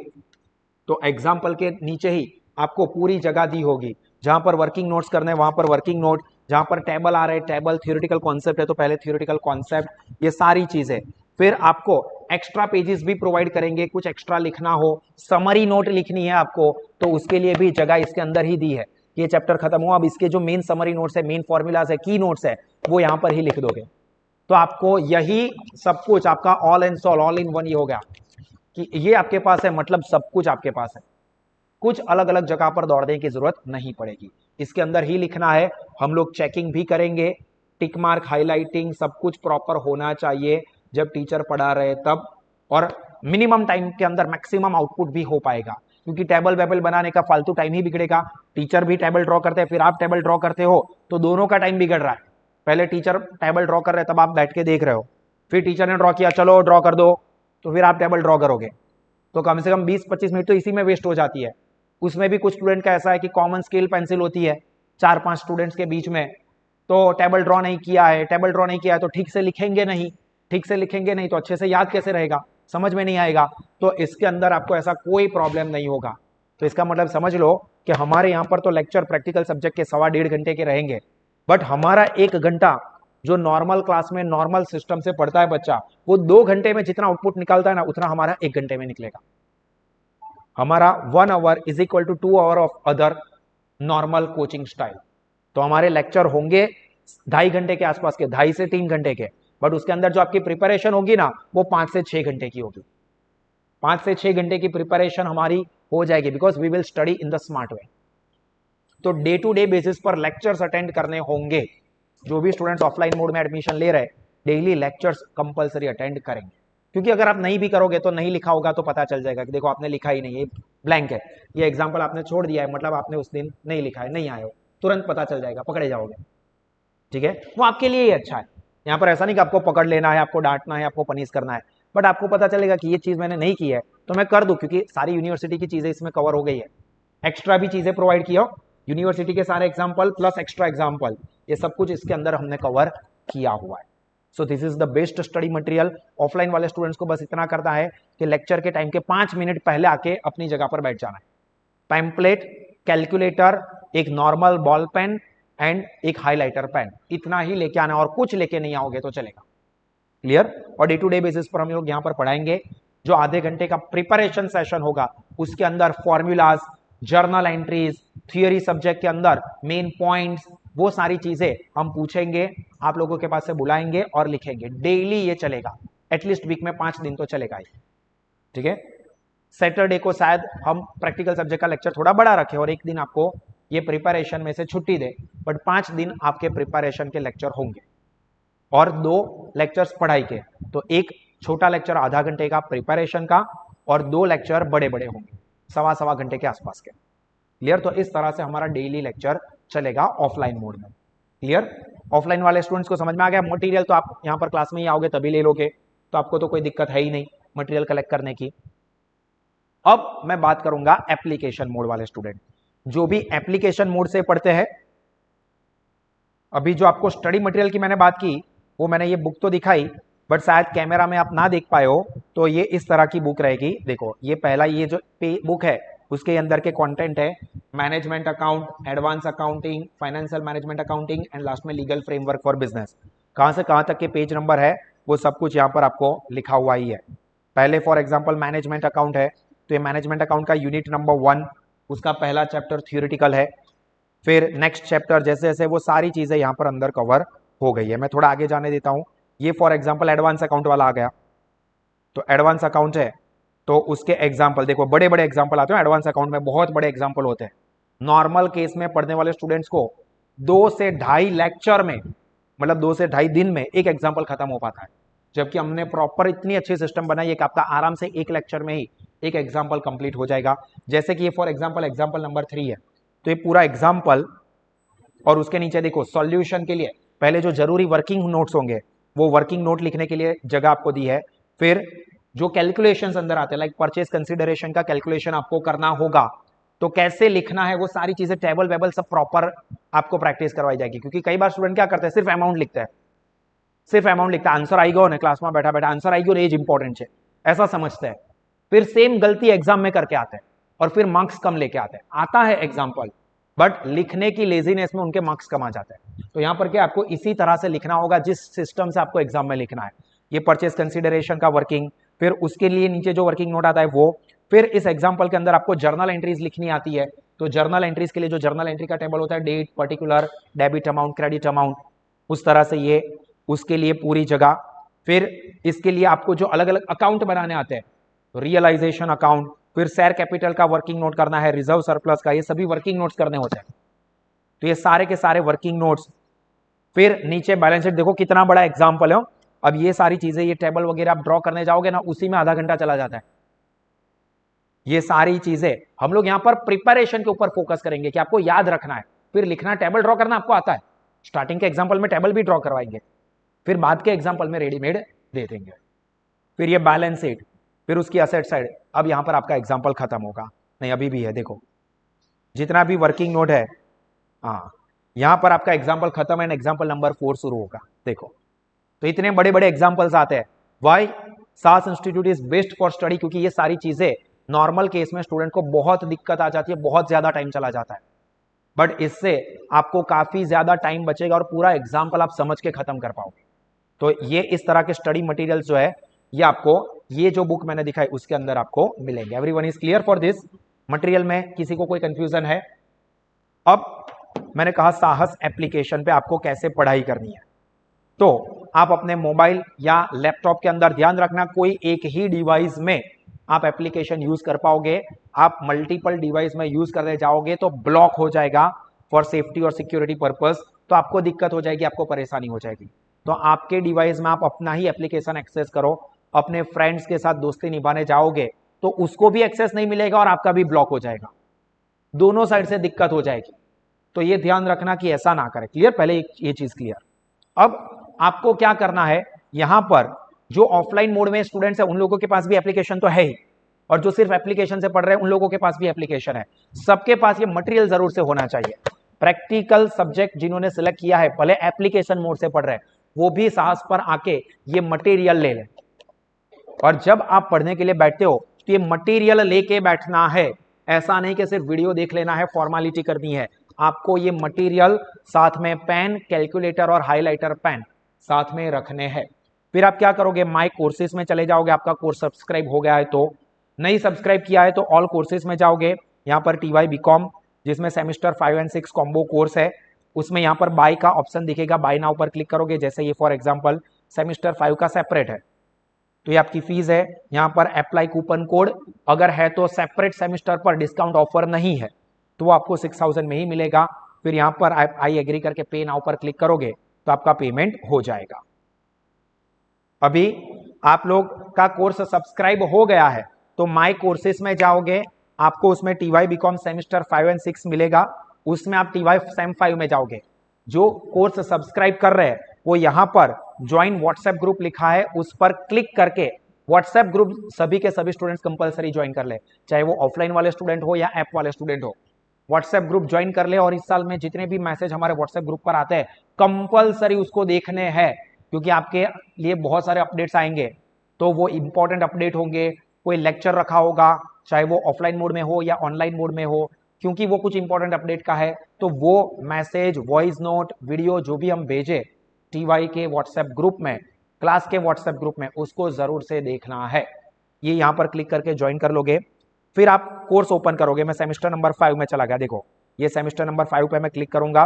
तो एग्जाम्पल के नीचे ही आपको पूरी जगह दी होगी, जहां पर वर्किंग नोट्स करने वहां पर वर्किंग नोट, जहां पर टेबल आ रहे टेबल, थियोरेटिकल कॉन्सेप्ट है तो पहले थियोरेटिकल कॉन्सेप्ट, ये सारी चीजें। फिर आपको एक्स्ट्रा पेजेस भी प्रोवाइड करेंगे, कुछ एक्स्ट्रा लिखना हो, समरी नोट लिखनी है आपको, तो उसके लिए भी जगह इसके अंदर ही दी है। ये चैप्टर खत्म हुआ, अब इसके जो मेन समरी नोट्स है, मेन फॉर्मूलाज है, की नोट्स है, वो यहाँ पर ही लिख दोगे। तो आपको यही सब कुछ आपका all and soul, all in one ही हो गया कि ये आपके पास है, मतलब सब कुछ आपके पास है, कुछ अलग अलग जगह पर दौड़ने की जरूरत नहीं पड़ेगी, इसके अंदर ही लिखना है। हम लोग चेकिंग भी करेंगे, टिक मार्क, हाईलाइटिंग, सब कुछ प्रॉपर होना चाहिए जब टीचर पढ़ा रहे तब, और मिनिमम टाइम के अंदर मैक्सिमम आउटपुट भी हो पाएगा, क्योंकि टेबल वेबल बनाने का फालतू टाइम ही बिगड़ेगा। टीचर भी टेबल ड्रॉ करते हैं, फिर आप टेबल ड्रॉ करते हो, तो दोनों का टाइम बिगड़ रहा है। पहले टीचर टेबल ड्रॉ कर रहे तब आप बैठ के देख रहे हो, फिर टीचर ने ड्रॉ किया, चलो ड्रॉ कर दो, तो फिर आप टेबल ड्रॉ करोगे, तो कम से कम 20-25 मिनट तो इसी में वेस्ट हो जाती है। उसमें भी कुछ स्टूडेंट का ऐसा है कि कॉमन स्केल पेंसिल होती है 4-5 स्टूडेंट्स के बीच में, तो टेबल ड्रॉ नहीं किया है, तो ठीक से लिखेंगे नहीं तो अच्छे से याद कैसे रहेगा, समझ में नहीं आएगा। तो इसके अंदर आपको ऐसा कोई प्रॉब्लम नहीं होगा। तो इसका मतलब समझ लो कि हमारे यहाँ पर तो लेक्चर प्रैक्टिकल सब्जेक्ट के 1.25 घंटे के रहेंगे, बट हमारा 1 घंटा जो नॉर्मल क्लास में नॉर्मल सिस्टम से पढ़ता है बच्चा, वो 2 घंटे में जितना आउटपुट निकालता है ना, उतना हमारा 1 घंटे में निकलेगा। हमारा 1 hour is equal to 2 hour of other normal coaching style. तो हमारे लेक्चर होंगे 2.5 घंटे के आसपास के, 2.5 से 3 घंटे के, बट उसके अंदर जो आपकी प्रिपरेशन होगी ना, वो 5 से 6 घंटे की होगी। 5 से 6 घंटे की प्रिपरेशन हमारी हो जाएगी, because we will study in the smart way. तो डे टू डे बेसिस पर लेक्चर्स अटेंड करने होंगे। जो भी स्टूडेंट्स ऑफलाइन मोड में एडमिशन ले रहे हैं, डेली लेक्चर्स कंपलसरी अटेंड करेंगे, क्योंकि अगर आप नहीं भी करोगे तो नहीं लिखा होगा तो पता चल जाएगा कि देखो आपने लिखा ही नहीं, ये ब्लैंक है, ये एग्जाम्पल आपने छोड़ दिया है, मतलब आपने उस दिन नहीं लिखा है, नहीं आए हो, तुरंत पता चल जाएगा, पकड़े जाओगे। ठीक है, वो आपके लिए ही अच्छा है। यहाँ पर ऐसा नहीं कि आपको पकड़ लेना है, आपको डांटना है, आपको पनिश करना है, बट आपको पता चलेगा कि ये चीज मैंने नहीं की है तो मैं कर दूं, क्योंकि सारी यूनिवर्सिटी की चीजें इसमें कवर हो गई है। एक्स्ट्रा भी चीजें प्रोवाइड किया, यूनिवर्सिटी के सारे एग्जाम्पल प्लस एक्स्ट्रा एग्जाम्पल, ये सब कुछ इसके अंदर हमने कवर किया हुआ है। So this is the best study material. Offline वाले स्टूडेंट्स को बस इतना करना है कि लेक्चर के टाइम के 5 मिनट पहले आके अपनी जगह पर बैठ जाना है। पैम्पलेट, कैलकुलेटर, एक नॉर्मल बॉल पेन एंड एक हाइलाइटर पेन, इतना ही लेके आना, और कुछ लेके नहीं आओगे तो चलेगा। क्लियर? और डे टू डे बेसिस पर हम लोग यहाँ पर पढ़ाएंगे। जो आधे घंटे का प्रिपरेशन सेशन होगा उसके अंदर formulas, journal entries, theory subject के अंदर मेन पॉइंट्स, वो सारी चीजें हम पूछेंगे, आप लोगों के पास से बुलाएंगे और लिखेंगे। डेली ये चलेगा, एटलीस्ट वीक में 5 दिन तो चलेगा ही। ठीक है, सैटरडे को शायद हम प्रैक्टिकल सब्जेक्ट का लेक्चर थोड़ा बड़ा रखें और एक दिन आपको ये प्रिपरेशन में से छुट्टी दे, बट 5 दिन आपके प्रिपरेशन के लेक्चर होंगे और 2 लेक्चर्स पढ़ाई के। तो एक छोटा लेक्चर आधा घंटे का प्रिपरेशन का और 2 लेक्चर बड़े बड़े होंगे, सवा घंटे के आसपास के। क्लियर? तो इस तरह से हमारा डेली लेक्चर चलेगा ऑफलाइन मोड में। क्लियर? ऑफलाइन वाले स्टूडेंट्स को समझ में आ गया? मटेरियल तो आप यहाँ पर क्लास में ही आओगे तभी ले लोगे, तो आपको तो कोई दिक्कत है ही नहीं मटेरियल कलेक्ट करने की। अब मैं बात करूंगा एप्लीकेशन मोड वाले स्टूडेंट, जो भी एप्लीकेशन मोड से पढ़ते हैं। अभी जो आपको स्टडी मटेरियल की मैंने बात की, वो मैंने ये बुक तो दिखाई, बट शायद कैमरा में आप ना देख पाए हो, तो ये इस तरह की बुक रहेगी। देखो, ये पहला ये जो बुक है उसके अंदर के कंटेंट है management account, advance accounting, financial management accounting and last में लीगल फ्रेमवर्क फॉर बिजनेस। कहां से कहां तक के पेज नंबर है वो सब कुछ यहाँ पर आपको लिखा हुआ ही है। पहले फॉर एग्जाम्पल मैनेजमेंट अकाउंट है, तो ये मैनेजमेंट अकाउंट का यूनिट नंबर 1, उसका पहला चैप्टर थ्योरेटिकल है। फिर नेक्स्ट चैप्टर जैसे जैसे वो सारी चीजें यहाँ पर अंदर कवर हो गई है। मैं थोड़ा आगे जाने देता हूँ। ये फॉर एग्जाम्पल एडवांस अकाउंट वाला आ गया, तो एडवांस अकाउंट है तो उसके एग्जाम्पल देखो, बड़े बड़े एग्जाम्पल आते हैं एडवांस अकाउंट में, बहुत बड़े एग्जाम्पल होते हैं। नॉर्मल केस में पढ़ने वाले स्टूडेंट्स को 2 से 2.5 लेक्चर में, मतलब 2 से 2.5 दिन में एक एग्जाम्पल खत्म हो पाता है, जबकि हमने प्रॉपर इतनी अच्छी सिस्टम बनाई है कि आपका आराम से एक लेक्चर में ही एक एग्जाम्पल कंप्लीट हो जाएगा। जैसे कि ये फॉर एग्जाम्पल एग्जाम्पल नंबर 3 है, तो ये पूरा एग्जाम्पल और उसके नीचे देखो सॉल्यूशन के लिए पहले जो जरूरी वर्किंग नोट्स होंगे वो वर्किंग नोट लिखने के लिए जगह आपको दी है। फिर जो कैलकुलेशंस अंदर आते हैं, लाइक परचेज कंसिडरेशन का कैलकुलेशन आपको करना होगा, तो कैसे लिखना है वो सारी चीजें, टेबल वेबल सब प्रॉपर आपको प्रैक्टिस करवाई जाएगी। क्योंकि कई बार स्टूडेंट क्या करते हैं, सिर्फ अमाउंट लिखता है, सिर्फ अमाउंट लिखता है, आंसर आई गो, क्लास में बैठा बैठा answer I go, as important है ऐसा समझते हैं। फिर सेम गलती एग्जाम में करके आते हैं और फिर मार्क्स कम लेके आते हैं। आता है एग्जाम्पल, बट लिखने की लेजीनेस में उनके मार्क्स कम आ जाते हैं। तो यहाँ पर क्या आपको इसी तरह से लिखना होगा जिस सिस्टम से आपको एग्जाम में लिखना है। ये परचेज कंसिडरेशन का वर्किंग, फिर उसके लिए नीचे जो वर्किंग नोट आता है वो, फिर इस एग्जाम्पल के अंदर आपको जर्नल एंट्रीज लिखनी आती है, तो जर्नल एंट्रीज के लिए जो जर्नल एंट्री का टेबल होता है, date, particular, debit amount, credit amount, उस तरह से ये उसके लिए पूरी जगह। फिर इसके लिए आपको जो अलग अलग अकाउंट बनाने आते हैं, रियलाइजेशन अकाउंट, फिर शेयर कैपिटल का वर्किंग नोट करना है, रिजर्व सरप्लस का, ये सभी वर्किंग नोट्स करने होते हैं। तो ये सारे के सारे वर्किंग नोट्स। फिर नीचे बैलेंस शीट, देखो कितना बड़ा एग्जाम्पल है। अब ये सारी चीजें, ये टेबल वगैरह आप ड्रॉ करने जाओगे ना, उसी में आधा घंटा चला जाता है। ये सारी चीजें हम लोग यहाँ पर प्रिपरेशन के ऊपर फोकस करेंगे कि आपको याद रखना है, फिर लिखना, टेबल ड्रॉ करना आपको आता है। स्टार्टिंग के एग्जाम्पल में टेबल भी ड्रॉ करवाएंगे, फिर बाद के एग्जाम्पल में रेडीमेड दे देंगे। फिर ये बैलेंस शीट, फिर उसकी असेट साइड। अब यहां पर आपका एग्जाम्पल खत्म होगा, नहीं अभी भी है, देखो जितना भी वर्किंग नोट है, हाँ यहां पर आपका एग्जाम्पल खत्म है, एग्जाम्पल नंबर 4 शुरू होगा। देखो तो इतने बड़े बड़े एग्जाम्पल्स आते हैं। वाई सास institute is best for study, क्योंकि ये सारी चीजें नॉर्मल केस में स्टूडेंट को बहुत दिक्कत आ जाती है, बहुत ज्यादा टाइम चला जाता है, बट इससे आपको काफी ज्यादा टाइम बचेगा और पूरा एग्जाम्पल आप समझ के खत्म कर पाओगे। तो ये इस तरह के स्टडी मटेरियल जो है ये आपको, ये जो बुक मैंने दिखाई उसके अंदर आपको मिलेंगे। Everyone is clear for this material? में किसी को कोई कंफ्यूजन है? अब मैंने कहा साहस एप्लीकेशन पे आपको कैसे पढ़ाई करनी है, तो आप अपने मोबाइल या लैपटॉप के अंदर ध्यान रखना, कोई एक ही डिवाइस में आप एप्लीकेशन यूज कर पाओगे। आप मल्टीपल डिवाइस में यूज करते जाओगे तो ब्लॉक हो जाएगा फॉर सेफ्टी और सिक्योरिटी पर्पस, तो आपको दिक्कत हो जाएगी, आपको परेशानी हो जाएगी। तो आपके डिवाइस में आप अपना ही एप्लीकेशन एक्सेस करो। अपने फ्रेंड्स के साथ दोस्ती निभाने जाओगे तो उसको भी एक्सेस नहीं मिलेगा और आपका भी ब्लॉक हो जाएगा, दोनों साइड से दिक्कत हो जाएगी। तो ये ध्यान रखना कि ऐसा ना करें। क्लियर? पहले ये चीज क्लियर। अब आपको क्या करना है, यहां पर जो ऑफलाइन मोड में स्टूडेंट्स है उन लोगों के पास भी एप्लीकेशन तो है ही, और जो सिर्फ एप्लीकेशन से पढ़ रहे हैं उन लोगों के पास भी एप्लीकेशन है। सबके पास ये मटेरियल जरूर से होना चाहिए। प्रैक्टिकल सब्जेक्ट जिन्होंने सिलेक्ट किया है, भले एप्लीकेशन मोड से पढ़ रहे हैं, वो भी साहस पर आके ये मटेरियल ले लें। और जब आप पढ़ने के लिए बैठते हो तो ये मटेरियल लेके बैठना है, ऐसा नहीं कि सिर्फ वीडियो देख लेना है, फॉर्मेलिटी करनी है। आपको ये मटेरियल साथ में पेन, कैलकुलेटर और हाइलाइटर पेन साथ में रखने हैं। फिर आप क्या करोगे, माय कोर्सेज में चले जाओगे। आपका कोर्स सब्सक्राइब हो गया है तो, नहीं सब्सक्राइब किया है तो ऑल कोर्सेज में जाओगे। यहाँ पर TY BCom जिसमें सेमेस्टर 5 और 6 कॉम्बो कोर्स है, उसमें यहाँ पर बाय का ऑप्शन दिखेगा, बाय नाउ पर क्लिक करोगे। जैसे ये फॉर एग्जांपल सेमेस्टर 5 का सेपरेट है तो ये आपकी फीस है। यहाँ पर अप्लाई कूपन कोड अगर है तो सेपरेट सेमेस्टर पर डिस्काउंट ऑफर नहीं है तो वो आपको 6000 में ही मिलेगा। फिर यहाँ पर आई एग्री करके पे नाउ पर क्लिक करोगे तो आपका पेमेंट हो जाएगा। अभी आप लोग का कोर्स सब्सक्राइब हो गया है तो माय कोर्सेज में जाओगे, आपको उसमें TY BCom सेमेस्टर 5 और 6 मिलेगा। उसमें आप TY सेम 5 में जाओगे। जो कोर्स सब्सक्राइब कर रहे हैं वो यहाँ पर ज्वाइन व्हाट्सएप ग्रुप लिखा है, उस पर क्लिक करके व्हाट्सएप ग्रुप सभी के सभी स्टूडेंट्स कंपलसरी ज्वाइन कर ले, चाहे वो ऑफलाइन वाले स्टूडेंट हो या ऐप वाले स्टूडेंट हो। व्हाट्सएप ग्रुप ज्वाइन कर ले और इस साल में जितने भी मैसेज हमारे व्हाट्सएप ग्रुप पर आते हैं कंपलसरी उसको देखने हैं, क्योंकि आपके लिए बहुत सारे अपडेट्स आएंगे। तो वो इंपॉर्टेंट अपडेट होंगे, कोई लेक्चर रखा होगा, चाहे वो ऑफलाइन मोड में हो या ऑनलाइन मोड में हो, क्योंकि वो कुछ इंपॉर्टेंट अपडेट का है। तो वो मैसेज, वॉइस नोट, वीडियो जो भी हम भेजे TY के व्हाट्सएप ग्रुप में, क्लास के व्हाट्सएप ग्रुप में, उसको जरूर से देखना है। ये यहाँ पर क्लिक करके ज्वाइन कर लोगे। फिर आप कोर्स ओपन करोगे। मैं सेमेस्टर नंबर 5 में चला गया। देखो ये सेमेस्टर नंबर 5 पे मैं क्लिक करूंगा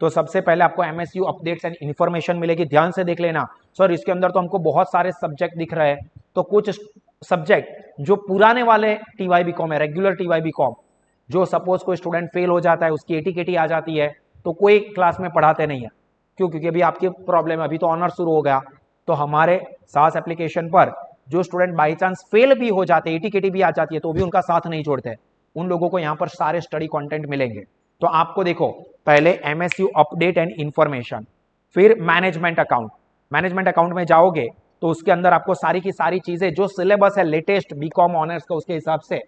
तो सबसे पहले आपको MSU अपडेट्स एंड इन्फॉर्मेशन मिलेगी। ध्यान से देख लेना सर, इसके अंदर तो हमको बहुत सारे सब्जेक्ट दिख रहे हैं, तो कुछ सब्जेक्ट जो पुराने वाले TY BCom है, रेगुलर TY BCom, जो सपोज कोई स्टूडेंट फेल हो जाता है, उसकी AT-KT आ जाती है, तो कोई क्लास में पढ़ाते नहीं है। क्यों? क्योंकि अभी आपकी प्रॉब्लम है, अभी तो ऑनर शुरू हो गया। तो हमारे सास एप्लीकेशन पर जो स्टूडेंट बाई चांस फेल भी हो जाते, AT-KT भी आ जाती है, तो भी उनका साथ नहीं छोड़ते, उन लोगों को यहाँ पर सारे स्टडी कंटेंट मिलेंगे। तो आपको देखो पहले MSU अपडेट एंड इंफॉर्मेशन, फिर मैनेजमेंट अकाउंट। मैनेजमेंट अकाउंट में जाओगे तो उसके अंदर आपको सारी की सारी चीजें जो सिलेबस है लेटेस्ट BCom ऑनर्स का, उसके हिसाब से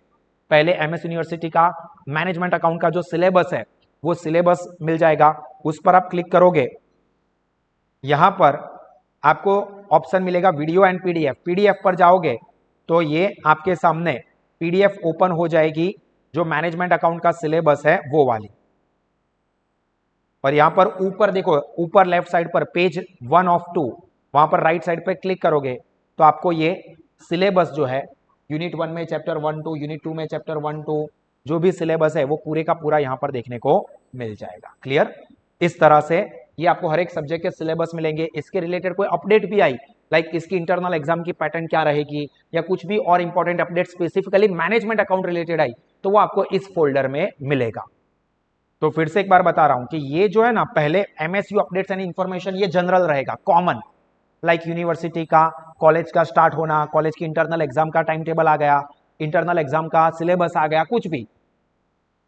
पहले MS यूनिवर्सिटी का मैनेजमेंट अकाउंट का जो सिलेबस है वो सिलेबस मिल जाएगा। उस पर आप क्लिक करोगे, यहां पर आपको ऑप्शन मिलेगा वीडियो एंड PDF पर जाओगे तो ये आपके सामने PDF ओपन हो जाएगी, जो मैनेजमेंट अकाउंट का सिलेबस है वो वाली। और यहां पर ऊपर देखो, ऊपर लेफ्ट साइड पर पेज 1 of 2, वहां पर राइट साइड पर क्लिक करोगे तो आपको ये सिलेबस जो है यूनिट 1 में चैप्टर 1 2, यूनिट 2 में चैप्टर 1 2, जो भी सिलेबस है वो पूरे का पूरा यहां पर देखने को मिल जाएगा। क्लियर? इस तरह से ये आपको हर एक सब्जेक्ट के सिलेबस मिलेंगे। इसके रिलेटेड कोई अपडेट भी आई, लाइक इसकी इंटरनल एग्जाम की पैटर्न क्या रहेगी, या कुछ भी और important update specifically management account related I, तो वो आपको इस फोल्डर में मिलेगा। तो फिर से एक बार बता रहा हूं कि ये जो है ना, पहले MSU अपडेट्स एंड इंफॉर्मेशन ये जनरल रहेगा, कॉमन, लाइक यूनिवर्सिटी का, कॉलेज का स्टार्ट होना, कॉलेज की इंटरनल एग्जाम का टाइम टेबल आ गया, इंटरनल एग्जाम का सिलेबस आ गया, कुछ भी,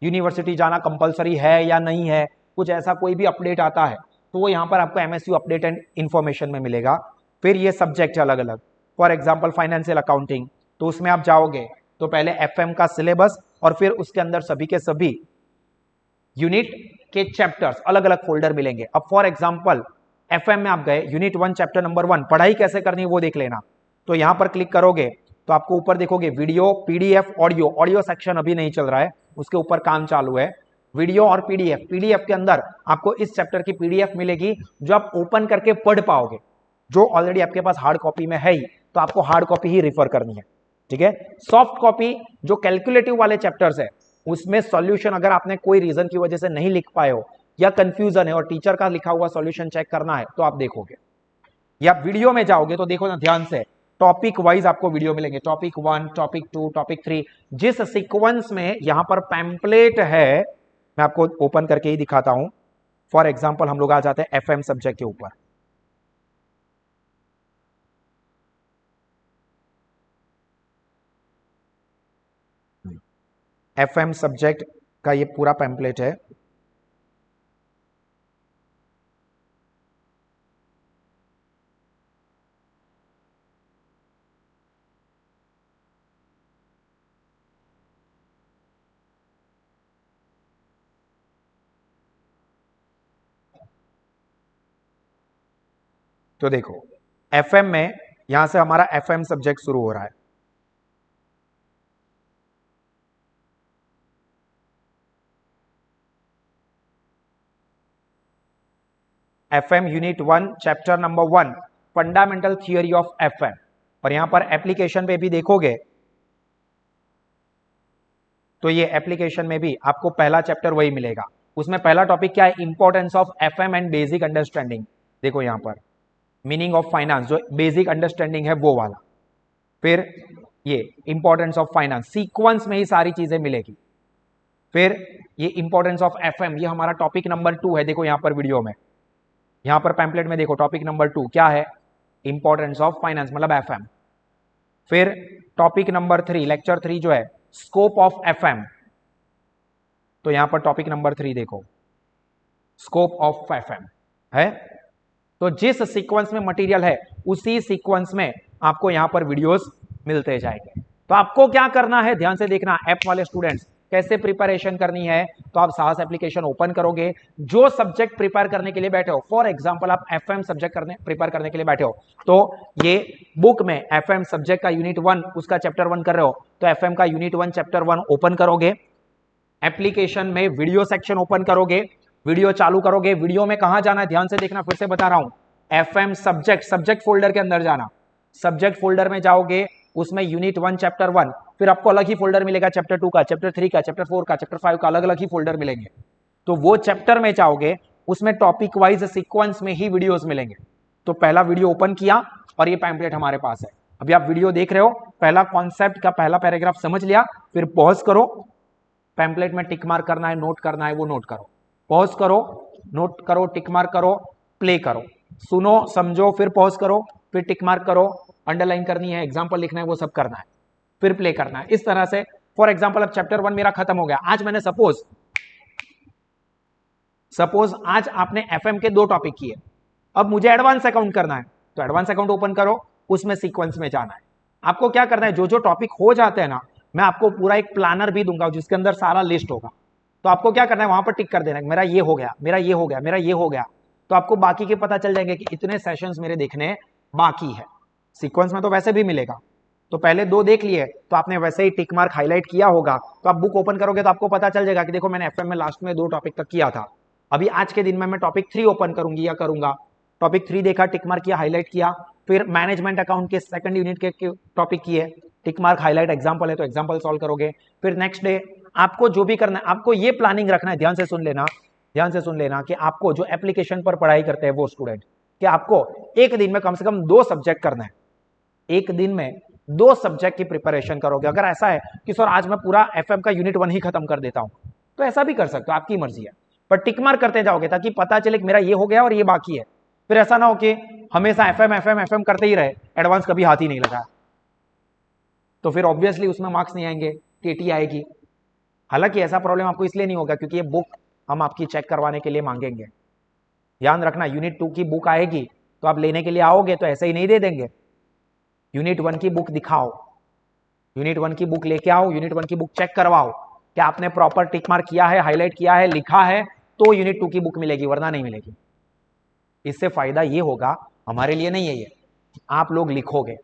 यूनिवर्सिटी जाना कंपलसरी है या नहीं है, कुछ ऐसा कोई भी अपडेट आता है तो वो यहाँ पर आपको MSU अपडेट एंड इंफॉर्मेशन में मिलेगा। फिर ये सब्जेक्ट अलग अलग, फॉर एग्जांपल फाइनेंशियल अकाउंटिंग, तो उसमें आप जाओगे तो पहले FM का सिलेबस और फिर उसके अंदर सभी के सभी यूनिट के चैप्टर्स अलग अलग फोल्डर मिलेंगे। अब फॉर एग्जांपल FM में आप गए, यूनिट 1 चैप्टर नंबर 1 पढ़ाई कैसे करनी है वो देख लेना। तो यहां पर क्लिक करोगे तो आपको ऊपर देखोगे वीडियो, PDF, ऑडियो सेक्शन अभी नहीं चल रहा है, उसके ऊपर काम चालू है। वीडियो और PDF के अंदर आपको इस चैप्टर की PDF मिलेगी जो आप ओपन करके पढ़ पाओगे। जो ऑलरेडी आपके पास हार्ड कॉपी में है ही तो आपको हार्ड कॉपी ही रिफर करनी है, ठीक है। सॉफ्ट कॉपी जो कैलकुलेटिव वाले चैप्टर्स है उसमें सॉल्यूशन अगर आपने कोई रीजन की वजह से नहीं लिख पाए हो या कंफ्यूजन है और टीचर का लिखा हुआ सॉल्यूशन चेक करना है तो आप देखोगे। या वीडियो में जाओगे तो देखो ना ध्यान से, टॉपिक वाइज आपको वीडियो मिलेंगे, टॉपिक 1, टॉपिक 2, टॉपिक 3, जिस सीक्वेंस में यहां पर पैम्पलेट है मैं आपको ओपन करके ही दिखाता हूं। फॉर एग्जाम्पल हम लोग आ जाते हैं एफएम सब्जेक्ट के ऊपर। एफएम सब्जेक्ट का ये पूरा पैम्पलेट है। तो देखो एफएम में यहां से हमारा एफएम सब्जेक्ट शुरू हो रहा है। FM unit 1 chapter number 1 fundamental theory of FM. और यहां पर एप्लीकेशन पे भी देखोगे तो ये एप्लीकेशन में भी आपको पहला चैप्टर वही मिलेगा। उसमें पहला टॉपिक क्या है, importance of FM and basic understanding. देखो यहां पर मीनिंग ऑफ फाइनेंस, जो बेसिक अंडरस्टैंडिंग है वो वाला। फिर ये इंपॉर्टेंस ऑफ फाइनेंस, सीक्वेंस में ही सारी चीजें मिलेगी। फिर ये इंपॉर्टेंस ऑफ एफएम, ये हमारा टॉपिक नंबर 2 है। देखो यहां पर वीडियो में, यहां पर पैम्पलेट में देखो टॉपिक नंबर 2 क्या है, इंपॉर्टेंस ऑफ फाइनेंस मतलब एफएम। फिर टॉपिक नंबर 3, लेक्चर 3 जो है स्कोप ऑफ एफएम। तो यहां पर टॉपिक नंबर 3 देखो स्कोप ऑफ एफएम है। तो जिस सीक्वेंस में मटेरियल है उसी सीक्वेंस में आपको यहां पर वीडियोस मिलते जाएंगे। तो आपको क्या करना है, ध्यान से देखना ऐप वाले स्टूडेंट्स, कैसे प्रिपरेशन करनी है। तो आप साहस एप्लीकेशन ओपन करोगे, जो सब्जेक्ट प्रिपेयर करने के लिए बैठे हो, फॉर एग्जांपल आप एफएम सब्जेक्ट प्रिपेयर करने के लिए बैठे हो, तो ये बुक में एफएम सब्जेक्ट का यूनिट 1 उसका चैप्टर 1 कर रहे हो, तो एफएम का यूनिट 1 चैप्टर 1 ओपन करोगे। एप्लीकेशन में वीडियो सेक्शन ओपन करोगे, वीडियो चालू करोगे। वीडियो में कहां जाना है, ध्यान से देखना, फिर से बता रहा हूं, एफएम सब्जेक्ट फोल्डर के अंदर जाना। सब्जेक्ट फोल्डर में जाओगे, उसमें यूनिट 1 चैप्टर 1, फिर आपको अलग ही फोल्डर मिलेगा चैप्टर 2 का, चैप्टर 3 का, चैप्टर 4 का, चैप्टर 5 का, अलग अलग ही फोल्डर मिलेंगे। तो वो चैप्टर में जाओगे, उसमें टॉपिक वाइज सीक्वेंस में ही वीडियोस मिलेंगे। तो पहला वीडियो ओपन किया और ये पैम्पलेट हमारे पास है। अभी आप वीडियो देख रहे हो, पहला कॉन्सेप्ट का पहला पैराग्राफ समझ लिया, फिर पॉज करो, पैम्पलेट में टिक मार्क करना है, नोट करना है वो नोट करो, पॉज करो, नोट करो, टिक मार्क करो, प्ले करो, सुनो समझो, फिर पॉज करो, फिर टिक मार्क करो, अंडरलाइन करनी है, एग्जांपल लिखना है, वो सब करना है, फिर प्ले करना है। इस तरह से फॉर एग्जांपल अब चैप्टर 1 मेरा खत्म हो गया। आज मैंने सपोज आज आपने एफएम के 2 टॉपिक किए, अब मुझे एडवांस अकाउंट करना है, तो एडवांस अकाउंट ओपन करो, उसमें सीक्वेंस में जाना है। आपको क्या करना है, जो जो टॉपिक हो जाते हैं ना, मैं आपको पूरा एक प्लानर भी दूंगा जिसके अंदर सारा लिस्ट होगा। तो आपको क्या करना है, वहां पर टिक कर देना है, मेरा ये हो गया, मेरा ये हो गया, मेरा ये हो गया। तो आपको बाकी के पता चल जाएंगे कि इतने सेशंस मेरे देखने बाकी है। सीक्वेंस में तो वैसे भी मिलेगा, तो पहले 2 देख लिए, तो आपने वैसे ही टिक मार्क हाईलाइट किया होगा। तो आप बुक ओपन करोगे तो आपको पता चल जाएगा कि देखो मैंने एफएम में लास्ट में 2 टॉपिक तक किया था, अभी आज के दिन में मैं टॉपिक 3 ओपन करूंगी या करूंगा। टॉपिक 3 देखा, टिक मार्क किया, हाईलाइट किया, फिर मैनेजमेंट अकाउंट के सेकंड यूनिट के टॉपिक किए, टिक मार्क हाईलाइट, एग्जांपल है तो एग्जांपल सॉल्व करोगे। फिर नेक्स्ट डे आपको जो भी करना है, आपको ये प्लानिंग रखना है, ध्यान से सुन लेना, ध्यान से सुन लेना कि आपको जो एप्लीकेशन पर पढ़ाई करते हैं वो स्टूडेंट, कि आपको एक दिन में कम से कम 2 सब्जेक्ट करना है। एक दिन में 2 सब्जेक्ट की प्रिपरेशन करोगे। अगर ऐसा है कि सर आज मैं पूरा एफएम का यूनिट 1 ही खत्म कर देता हूं, तो ऐसा भी कर सकते हो, आपकी मर्जी है, पर टिक मार्क करते जाओगे ताकि पता चले कि मेरा ये हो गया और ये बाकी है। फिर ऐसा ना हो कि हमेशा एफएम एफएम एफएम करते ही रहे, एडवांस कभी हाथ ही नहीं लगा, तो फिर ऑब्वियसली उसमें मार्क्स नहीं आएंगे, टीटी आएगी। हालांकि ऐसा प्रॉब्लम आपको इसलिए नहीं होगा क्योंकि ये बुक हम आपकी चेक करवाने के लिए मांगेंगे। ध्यान रखना, यूनिट 2 की बुक आएगी तो आप लेने के लिए आओगे तो ऐसे ही नहीं दे देंगे। यूनिट 1 की बुक दिखाओ, यूनिट 1 की बुक लेके आओ, यूनिट 1 की बुक चेक करवाओ कि आपने प्रॉपर टिक मार्क किया है, हाईलाइट किया है, लिखा है, तो यूनिट 2 की बुक मिलेगी, वरना नहीं मिलेगी। इससे फायदा ये होगा, हमारे लिए नहीं है ये, आप लोग लिखोगे।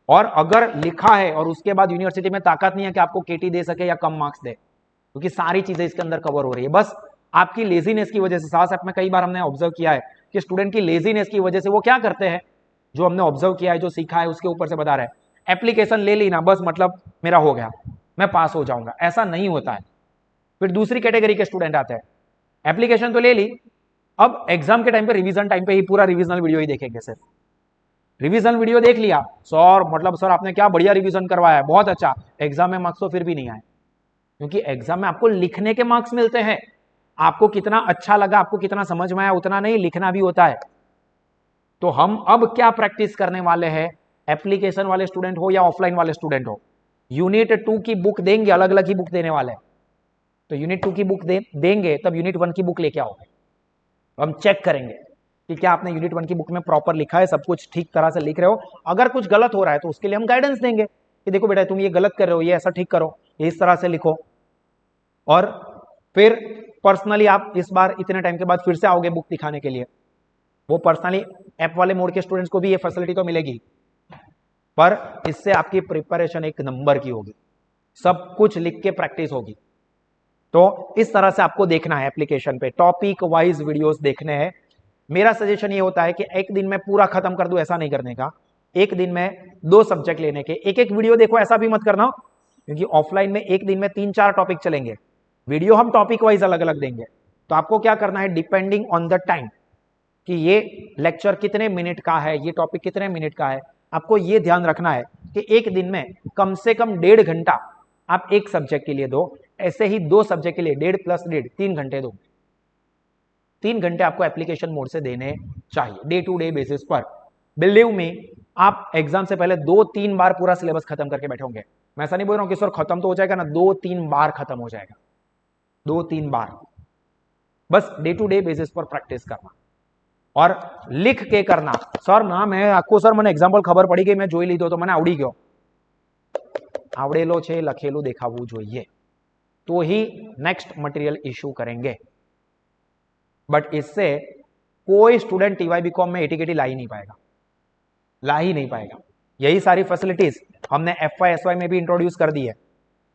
और अगर लिखा है और उसके बाद यूनिवर्सिटी में ताकत नहीं है कि आपको केटी दे सके या कम मार्क्स दे, क्योंकि सारी चीजें इसके अंदर कवर हो रही है, बस आपकी लेजीनेस की वजह से। साथ में कई बार हमने ऑब्जर्व किया है कि स्टूडेंट की लेजीनेस की वजह से वो क्या करते हैं, जो हमने ऑब्जर्व किया है, जो सीखा है उसके ऊपर से बता रहे हैं, एप्लीकेशन ले ली ना, बस मतलब मेरा हो गया, मैं पास हो जाऊंगा, ऐसा नहीं होता है। फिर दूसरी कैटेगरी के स्टूडेंट आते हैं, एप्लीकेशन तो ले ली, अब एग्जाम के टाइम पे, रिवीजन टाइम पे ही पूरा रिविजनल वीडियो ही देखेंगे सिर्फ, रिवीजन वीडियो देख लिया सर, मतलब सर आपने क्या बढ़िया रिवीजन करवाया है, बहुत अच्छा, एग्जाम में मार्क्स तो फिर भी नहीं आए, क्योंकि एग्जाम में आपको लिखने के मार्क्स मिलते हैं, आपको कितना अच्छा लगा, आपको कितना समझ में आया उतना नहीं, लिखना भी होता है। तो हम अब क्या प्रैक्टिस करने वाले हैं, एप्लीकेशन वाले स्टूडेंट हो या ऑफलाइन वाले स्टूडेंट हो, यूनिट 2 की बुक देंगे, अलग अलग ही बुक देने वाले हैं, तो यूनिट 2 की बुक देंगे तब यूनिट 1 की बुक लेके आओगे, हम चेक करेंगे कि क्या आपने यूनिट 1 की बुक में प्रॉपर लिखा है, सब कुछ ठीक तरह से लिख रहे हो, अगर कुछ गलत हो रहा है तो उसके लिए हम गाइडेंस देंगे कि देखो बेटा तुम ये गलत कर रहे हो, ये ऐसा ठीक करो, ये इस तरह से लिखो। और फिर पर्सनली आप इस बार इतने टाइम के बाद फिर से आओगे बुक दिखाने के लिए, वो पर्सनली ऐप वाले मोड के स्टूडेंट्स को भी ये फैसिलिटी तो मिलेगी, पर इससे आपकी प्रिपरेशन एक नंबर की होगी, सब कुछ लिख के प्रैक्टिस होगी। तो इस तरह से आपको देखना है, एप्लीकेशन पे टॉपिक वाइज वीडियोस देखने हैं। मेरा सजेशन ये होता है कि एक दिन में पूरा खत्म कर दूं, ऐसा नहीं करने का, एक दिन में 2 सब्जेक्ट लेने के, एक एक वीडियो देखो, ऐसा भी मत करना, क्योंकि ऑफलाइन में एक दिन में 3-4 टॉपिक चलेंगे, वीडियो हम टॉपिक वाइज अलग अलग देंगे। तो आपको क्या करना है, डिपेंडिंग ऑन द टाइम कि ये लेक्चर कितने मिनट का है, ये टॉपिक कितने मिनट का है, आपको ये ध्यान रखना है कि एक दिन में कम से कम 1.5 घंटा आप एक सब्जेक्ट के लिए दो, ऐसे ही 2 सब्जेक्ट के लिए 1.5 + 1.5 3 घंटे दो, 3 घंटे आपको एप्लीकेशन मोड से देने चाहिए डे टू डे बेसिस पर। बिलीव में आप एग्जाम से पहले 2-3 बार पूरा सिलेबस खत्म करके बैठोगे, मैं ऐसा नहीं बोल रहा हूं कि सर खत्म तो हो जाएगा ना, 2-3 बार खत्म हो जाएगा, 2-3 बार, बस डे टू डे बेसिस पर प्रैक्टिस करना और लिख के करना। सर ना मैं आपको सर मैंने एग्जाम्पल खबर पड़ी गई, मैं જોઈ લીધો તો મને આવડી ગયો, આવડેલો છે લખેલું દેખાવું જોઈએ तो ही नेक्स्ट मटेरियल इश्यू करेंगे, बट इससे कोई स्टूडेंट टीवाई बीकॉम में एटीकेटी ला ही नहीं पाएगा, ला ही नहीं पाएगा। यही सारी फैसिलिटीज हमने एफवाई एसवाई में भी इंट्रोड्यूस कर दी है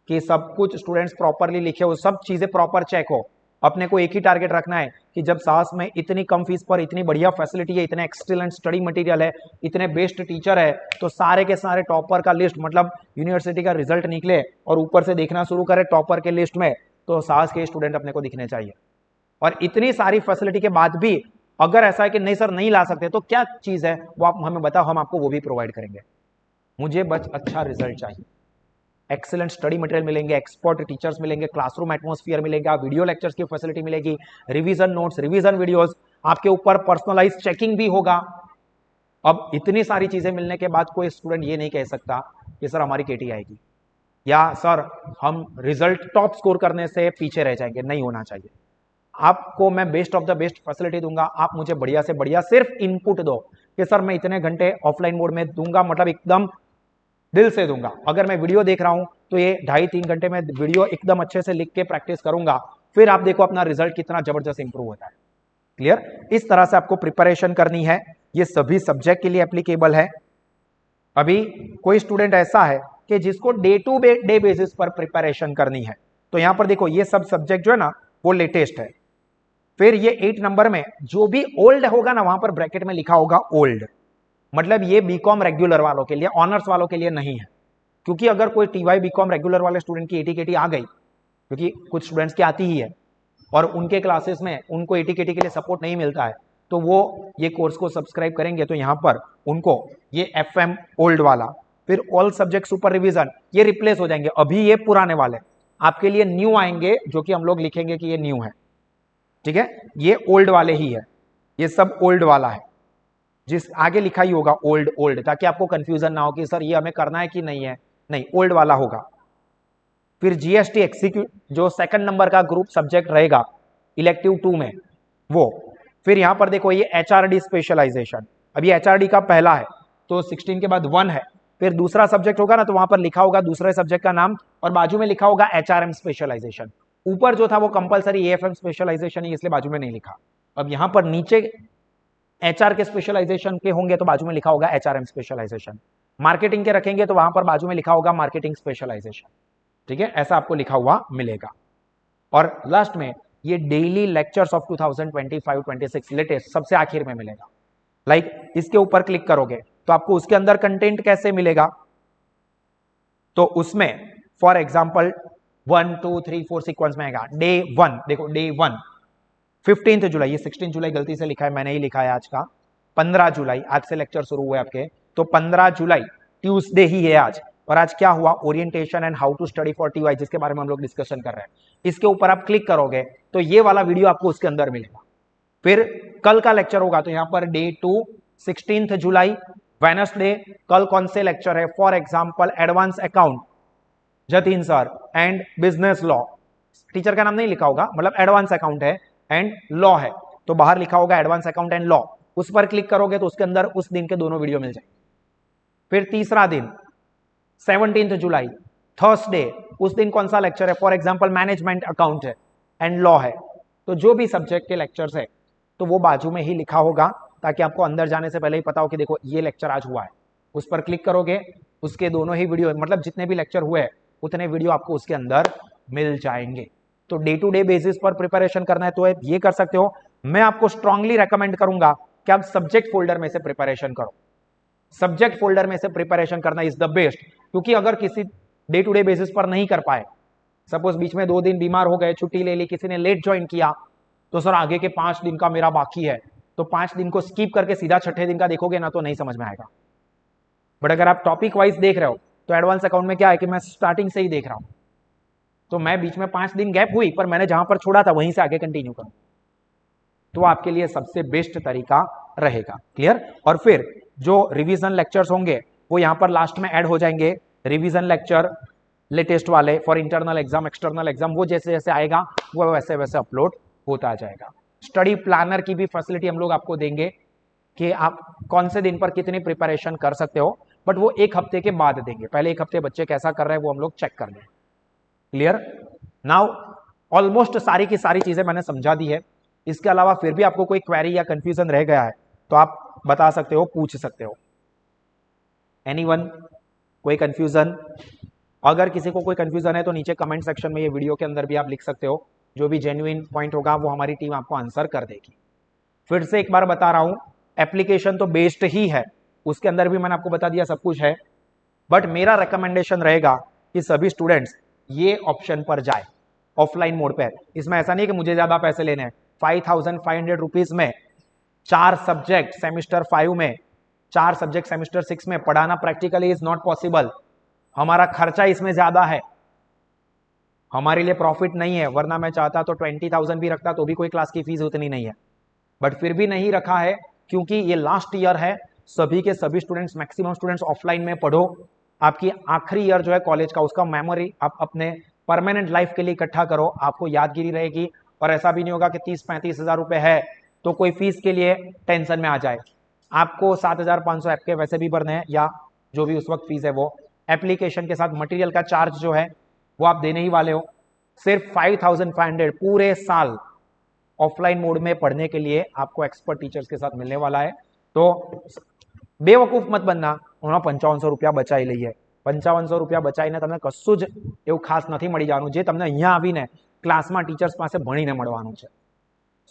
कि सब कुछ स्टूडेंट्स प्रॉपरली लिखे हो, सब चीजें प्रॉपर चेक हो। अपने को एक ही टारगेट रखना है कि जब साहस में इतनी कम फीस पर इतनी बढ़िया फैसिलिटी है, इतने एक्सीलेंट स्टडी मटेरियल है, इतने बेस्ट टीचर है, तो सारे के सारे टॉपर का लिस्ट, मतलब यूनिवर्सिटी का रिजल्ट निकले और ऊपर से देखना शुरू करे टॉपर के लिस्ट में, तो साहस के स्टूडेंट अपने को दिखने चाहिए। और इतनी सारी फैसिलिटी के बाद भी अगर ऐसा है कि नहीं सर नहीं ला सकते, तो क्या चीज है वो आप हमें बताओ, हम आपको वो भी प्रोवाइड करेंगे। मुझे बस अच्छा रिजल्ट चाहिए, एक्सीलेंट स्टडी मटेरियल मिलेंगे, एक्सपर्ट टीचर्स मिलेंगे, क्लासरूम एटमॉस्फेयर मिलेगा, वीडियो लेक्चर्स की फैसिलिटी मिलेगी, रिवीजन नोट्स, रिवीजन वीडियोस, आपके ऊपर पर्सनलाइज चेकिंग भी होगा। अब इतनी सारी चीजें मिलने के बाद कोई स्टूडेंट ये नहीं कह सकता कि सर हमारी केटी आएगी या सर हम रिजल्ट टॉप स्कोर करने से पीछे रह जाएंगे, नहीं होना चाहिए। आपको मैं best of the best facility दूंगा, आप मुझे बढ़िया से बढ़िया सिर्फ इनपुट दो कि सर मैं इतने घंटे ऑफलाइन मोड में दूंगा, मतलब एकदम दिल से दूंगा। अगर मैं वीडियो देख रहा हूं तो ये 2.5-3 घंटे में वीडियो एकदम अच्छे से लिख के प्रैक्टिस करूंगा, फिर आप देखो अपना रिजल्ट कितना जबरदस्त इंप्रूव होता है। क्लियर? इस तरह से आपको प्रिपरेशन करनी है, ये सभी सब्जेक्ट के लिए एप्लीकेबल है। अभी कोई स्टूडेंट ऐसा है कि जिसको डे टू डे बेसिस पर प्रिपरेशन करनी है, तो यहां पर देखो ये सब सब्जेक्ट जो है ना वो लेटेस्ट है। फिर ये 8 नंबर में जो भी ओल्ड होगा ना वहां पर ब्रैकेट में लिखा होगा ओल्ड, मतलब ये बीकॉम रेगुलर वालों के लिए, ऑनर्स वालों के लिए नहीं है। क्योंकि अगर कोई टीवाई बीकॉम रेगुलर वाले स्टूडेंट की एटीकेटी आ गई, क्योंकि कुछ स्टूडेंट्स की आती ही है और उनके क्लासेस में उनको एटीकेटी के लिए सपोर्ट नहीं मिलता है, तो वो ये कोर्स को सब्सक्राइब करेंगे तो यहां पर उनको ये एफएम ओल्ड वाला, फिर ऑल सब्जेक्ट सुपर रिवीजन, ये रिप्लेस हो जाएंगे। अभी ये पुराने वाले आपके लिए न्यू आएंगे, जो कि हम लोग लिखेंगे कि ये न्यू है, ठीक है, ये ओल्ड वाले ही है, ये सब ओल्ड वाला है, जिस आगे लिखा ही होगा ओल्ड ओल्ड, ताकि आपको कंफ्यूजन ना हो कि सर ये हमें करना है कि नहीं है, नहीं ओल्ड वाला होगा। फिर जीएसटी एक्सिक्यूट जो सेकंड नंबर का ग्रुप सब्जेक्ट रहेगा इलेक्टिव 2 में वो, फिर यहां पर देखो ये एचआरडी स्पेशलाइजेशन, अभी एचआरडी का पहला है तो 16 के बाद 1 है, फिर दूसरा सब्जेक्ट होगा ना तो वहां पर लिखा होगा दूसरे सब्जेक्ट का नाम और बाजू में लिखा होगा एचआरएम स्पेशलाइजेशन। ऊपर जो था वो कंपलसरी एएफएम स्पेशलाइजेशन है, इसलिए बाजू में नहीं लिखा। अब यहां पर नीचे एचआर के स्पेशलाइजेशन के होंगे तो बाजू में लिखा होगा एचआरएम स्पेशलाइजेशन, मार्केटिंग के रखेंगे तो वहां पर बाजू में लिखा होगा मार्केटिंग स्पेशलाइजेशन, ठीक है, ऐसा आपको लिखा हुआ मिलेगा। और लास्ट में ये डेली लेक्चर्स ऑफ 2025-26 लेटेस्ट सबसे आखिर में मिलेगा। लाइक इसके ऊपर क्लिक करोगे तो आपको उसके अंदर कंटेंट कैसे मिलेगा, तो उसमें फॉर एग्जाम्पल 1 2 3 4 सीक्वेंस में आएगा। डे 1 देखो, डे 1 15 जुलाई, ये 16 जुलाई गलती से लिखा है, मैंने ही लिखा है आज का, 15 जुलाई आज से लेक्चर शुरू हुए आपके, तो 15 जुलाई ट्यूसडे ही है आज। और आज क्या हुआ, orientation and how to study for TY, जिसके बारे में हम लोग डिस्कशन कर रहे हैं। इसके ऊपर आप क्लिक करोगे तो ये वाला वीडियो आपको उसके अंदर मिलेगा। फिर कल का लेक्चर होगा, तो यहां पर डे 2 16 जुलाई वेडनेसडे, कल कौन से लेक्चर है, for example advance account Jatin sir and business law, teacher का नाम नहीं लिखा होगा, मतलब एडवांस अकाउंट है एंड लॉ है, तो बाहर लिखा होगा एडवांस अकाउंट एंड लॉ, उस पर क्लिक करोगे तो उसके अंदर उस दिन के दोनों वीडियो मिल जाएंगे। फिर तीसरा दिन 17 जुलाई थर्सडे, उस दिन कौन सा लेक्चर है, फॉर एग्जांपल मैनेजमेंट अकाउंट है एंड लॉ है, तो जो भी सब्जेक्ट के लेक्चर्स है तो वो बाजू में ही लिखा होगा, ताकि आपको अंदर जाने से पहले ही पता हो कि देखो ये लेक्चर आज हुआ है। उस पर क्लिक करोगे, उसके दोनों ही वीडियो, मतलब जितने भी लेक्चर हुए हैं उतने वीडियो आपको उसके अंदर मिल जाएंगे। तो डे टू डे बेसिस पर प्रिपरेशन करना है तो ये कर सकते हो। मैं आपको स्ट्रांगली रेकमेंड करूंगा कि आप सब्जेक्ट फोल्डर में से प्रिपरेशन करो। सब्जेक्ट फोल्डर में से प्रिपरेशन करना इज द बेस्ट, क्योंकि अगर किसी डे टू डे बेसिस पर नहीं कर पाए, सपोज बीच में 2 दिन बीमार हो गए, छुट्टी ले ली, किसी ने लेट ज्वाइन किया, तो सर आगे के 5 दिन का मेरा बाकी है, तो 5 दिन को स्किप करके सीधा छठे दिन का देखोगे ना तो नहीं समझ में आएगा। बट अगर आप टॉपिक वाइज देख रहे हो तो एडवांस अकाउंट में क्या है कि मैं स्टार्टिंग से ही देख रहा हूं, तो मैं बीच में 5 दिन गैप हुई पर मैंने जहां पर छोड़ा था वहीं से आगे कंटिन्यू करूं, तो आपके लिए सबसे बेस्ट तरीका रहेगा। क्लियर। और फिर जो रिवीजन लेक्चर्स होंगे वो यहां पर लास्ट में ऐड हो जाएंगे, रिवीजन लेक्चर लेटेस्ट वाले for internal exam external exam, वो जैसे जैसे आएगा वो वैसे वैसे अपलोड होता जाएगा। स्टडी प्लानर की भी फैसिलिटी हम लोग आपको देंगे कि आप कौन से दिन पर कितनी प्रिपरेशन कर सकते हो, बट वो 1 हफ्ते के बाद देंगे, पहले 1 हफ्ते बच्चे कैसा कर रहे हैं वो हम लोग चेक कर लें। क्लियर। नाउ ऑलमोस्ट सारी की सारी चीजें मैंने समझा दी है। इसके अलावा फिर भी आपको कोई क्वेरी या कंफ्यूजन रह गया है तो आप बता सकते हो, पूछ सकते हो। एनीवन, कोई कंफ्यूजन? अगर किसी को कोई कंफ्यूजन है तो नीचे कमेंट सेक्शन में ये वीडियो के अंदर भी आप लिख सकते हो, जो भी जेन्युइन पॉइंट होगा वो हमारी टीम आपको आंसर कर देगी। फिर से एक बार बता रहा हूं, एप्लीकेशन तो बेस्ड ही है, उसके अंदर भी मैंने आपको बता दिया सब कुछ है, बट मेरा रिकमेंडेशन रहेगा कि सभी स्टूडेंट्स ये ऑप्शन पर जाए, ऑफलाइन मोड पे। इसमें ऐसा नहीं कि मुझे ज्यादा पैसे लेने हैं, 5500 रुपीज में 4 सब्जेक्ट सेमिस्टर 5 में, 4 सब्जेक्ट सेमिस्टर 6 में पढ़ाना प्रैक्टिकली इज नॉट पॉसिबल। हमारा खर्चा इसमें ज्यादा है, हमारे लिए प्रॉफिट नहीं है, वरना मैं चाहता तो 20,000 भी रखता तो भी कोई क्लास की फीस उतनी नहीं है, बट फिर भी नहीं रखा है क्योंकि ये लास्ट ईयर है। सभी के सभी स्टूडेंट्स, मैक्सिमम स्टूडेंट्स ऑफलाइन में पढ़ो, आपकी आखिरी ईयर जो है कॉलेज का, उसका मेमोरी आप अपने परमानेंट लाइफ के लिए इकट्ठा करो, आपको यादगिरी रहेगी। और ऐसा भी नहीं होगा कि 30-35 हजार रुपए है तो कोई फीस के लिए टेंशन में आ जाए। आपको 7,500 ऐप के वैसे भी भरने हैं, या जो भी उस वक्त फीस है वो, एप्लीकेशन के साथ मटेरियल का चार्ज जो है वो आप देने ही वाले हो। सिर्फ 5,500 पूरे साल ऑफलाइन मोड में पढ़ने के लिए आपको एक्सपर्ट टीचर्स के साथ मिलने वाला है। तो बेवकूफ मत बनना, उन्होंने 5500 રૂપિયા બચાવી લઈએ, 5500 રૂપિયા બચાવીને તમને કશું જ એવું ખાસ નથી મળી જવાનું, જે તમને અહીંયા આવીને ક્લાસમાં ટીચર્સ પાસે ભણીને મળવાનું છે।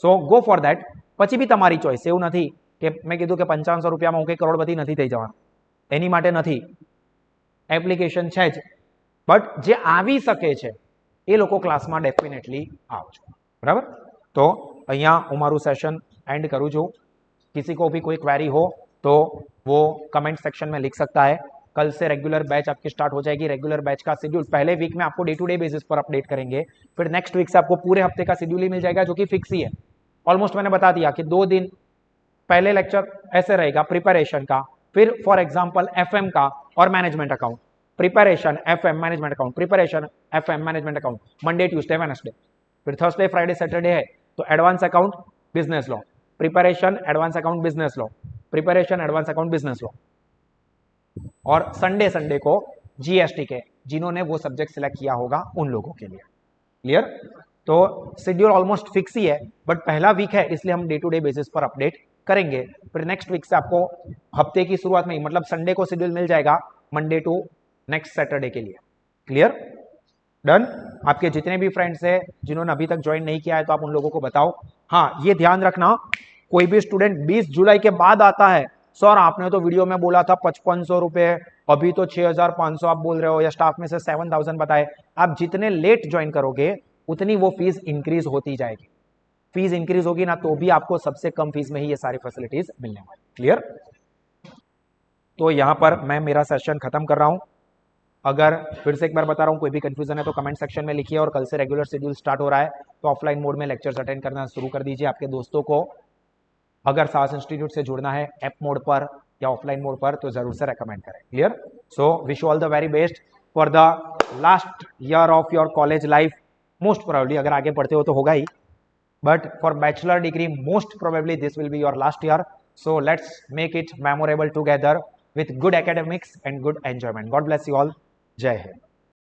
સો ગો ફોર ધેટ। પછી બી તમારી ચોઈસ, એવું નથી કે મેં કીધું કે 5500 રૂપિયામાં હું કંઈ કરોડપતિ નથી થઈ જવાનું, એની માટે નથી, એપ્લિકેશન છે જ, બટ જે આવી શકે છે એ લોકો ક્લાસમાં ડેફિનેટલી આવજો, બરાબર। तो અહીંયા હું મારું સેશન એન્ડ કરું છું। किसी को भी कोई क्वेरी हो तो वो कमेंट सेक्शन में लिख सकता है। कल से रेगुलर बैच आपकी स्टार्ट हो जाएगी। रेगुलर बैच का शेड्यूल पहले वीक में आपको डे टू डे बेसिस पर अपडेट करेंगे, फिर नेक्स्ट वीक से आपको पूरे हफ्ते का शेड्यूल ही मिल जाएगा, जो कि फिक्स ही है। ऑलमोस्ट मैंने बता दिया कि 2 दिन पहले लेक्चर ऐसे रहेगा प्रिपरेशन का, फिर फॉर एग्जाम्पल FM का और management account, preparation FM management account, preparation FM management account, Monday Tuesday Wednesday. फिर थर्सडे फ्राइडे सैटरडे है तो advance account business law, preparation advance account business law, preparation advance account business law. और संडे को GST के, जिन्होंने वो सब्जेक्ट सिलेक्ट किया होगा उन लोगों के लिए। क्लियर। तो शेड्यूल ऑलमोस्ट फिक्स ही है, बट पहला वीक है इसलिए हम डे टू डे बेसिस पर अपडेट करेंगे। फिर नेक्स्ट वीक से आपको हफ्ते की शुरुआत में ही, मतलब संडे को शेड्यूल मिल जाएगा मंडे टू नेक्स्ट सैटरडे के लिए। क्लियर। डन। आपके जितने भी फ्रेंड्स हैं जिन्होंने अभी तक ज्वाइन नहीं किया है तो आप उन लोगों को बताओ। हाँ, ये ध्यान रखना, कोई भी स्टूडेंट 20 जुलाई के बाद आता है, सर आपने तो वीडियो में बोला था 5500 रुपए, अभी तो 6500 आप बोल रहे हो, या स्टाफ में से 7000 बताए। आप जितने लेट ज्वाइन करोगे उतनी वो फीस इंक्रीज होती जाएगी। फीस इंक्रीज होगी ना तो भी आपको सबसे कम फीस में ही ये सारी फैसिलिटीज मिलने वाली। क्लियर? तो यहां पर मैं मेरा सेशन खत्म कर रहा हूं। अगर फिर से एक बार बता रहा हूं, कोई भी कंफ्यूजन है तो कमेंट सेक्शन में लिखिए, और कल से रेगुलर शेड्यूल स्टार्ट हो रहा है, तो ऑफलाइन मोड में लेक्चर्स अटेंड करना शुरू कर दीजिए। आपके दोस्तों को अगर साहस इंस्टीट्यूट से जुड़ना है ऐप मोड पर या ऑफलाइन मोड पर तो जरूर से रेकमेंड करें। Clear? So wish you all the very best for the last year of your college life. Most probably अगर आगे पढ़ते हो तो होगा ही, but for bachelor degree most probably this will be your last year, so let's make it memorable together with good academics and good enjoyment. God bless you all. Jai Hind.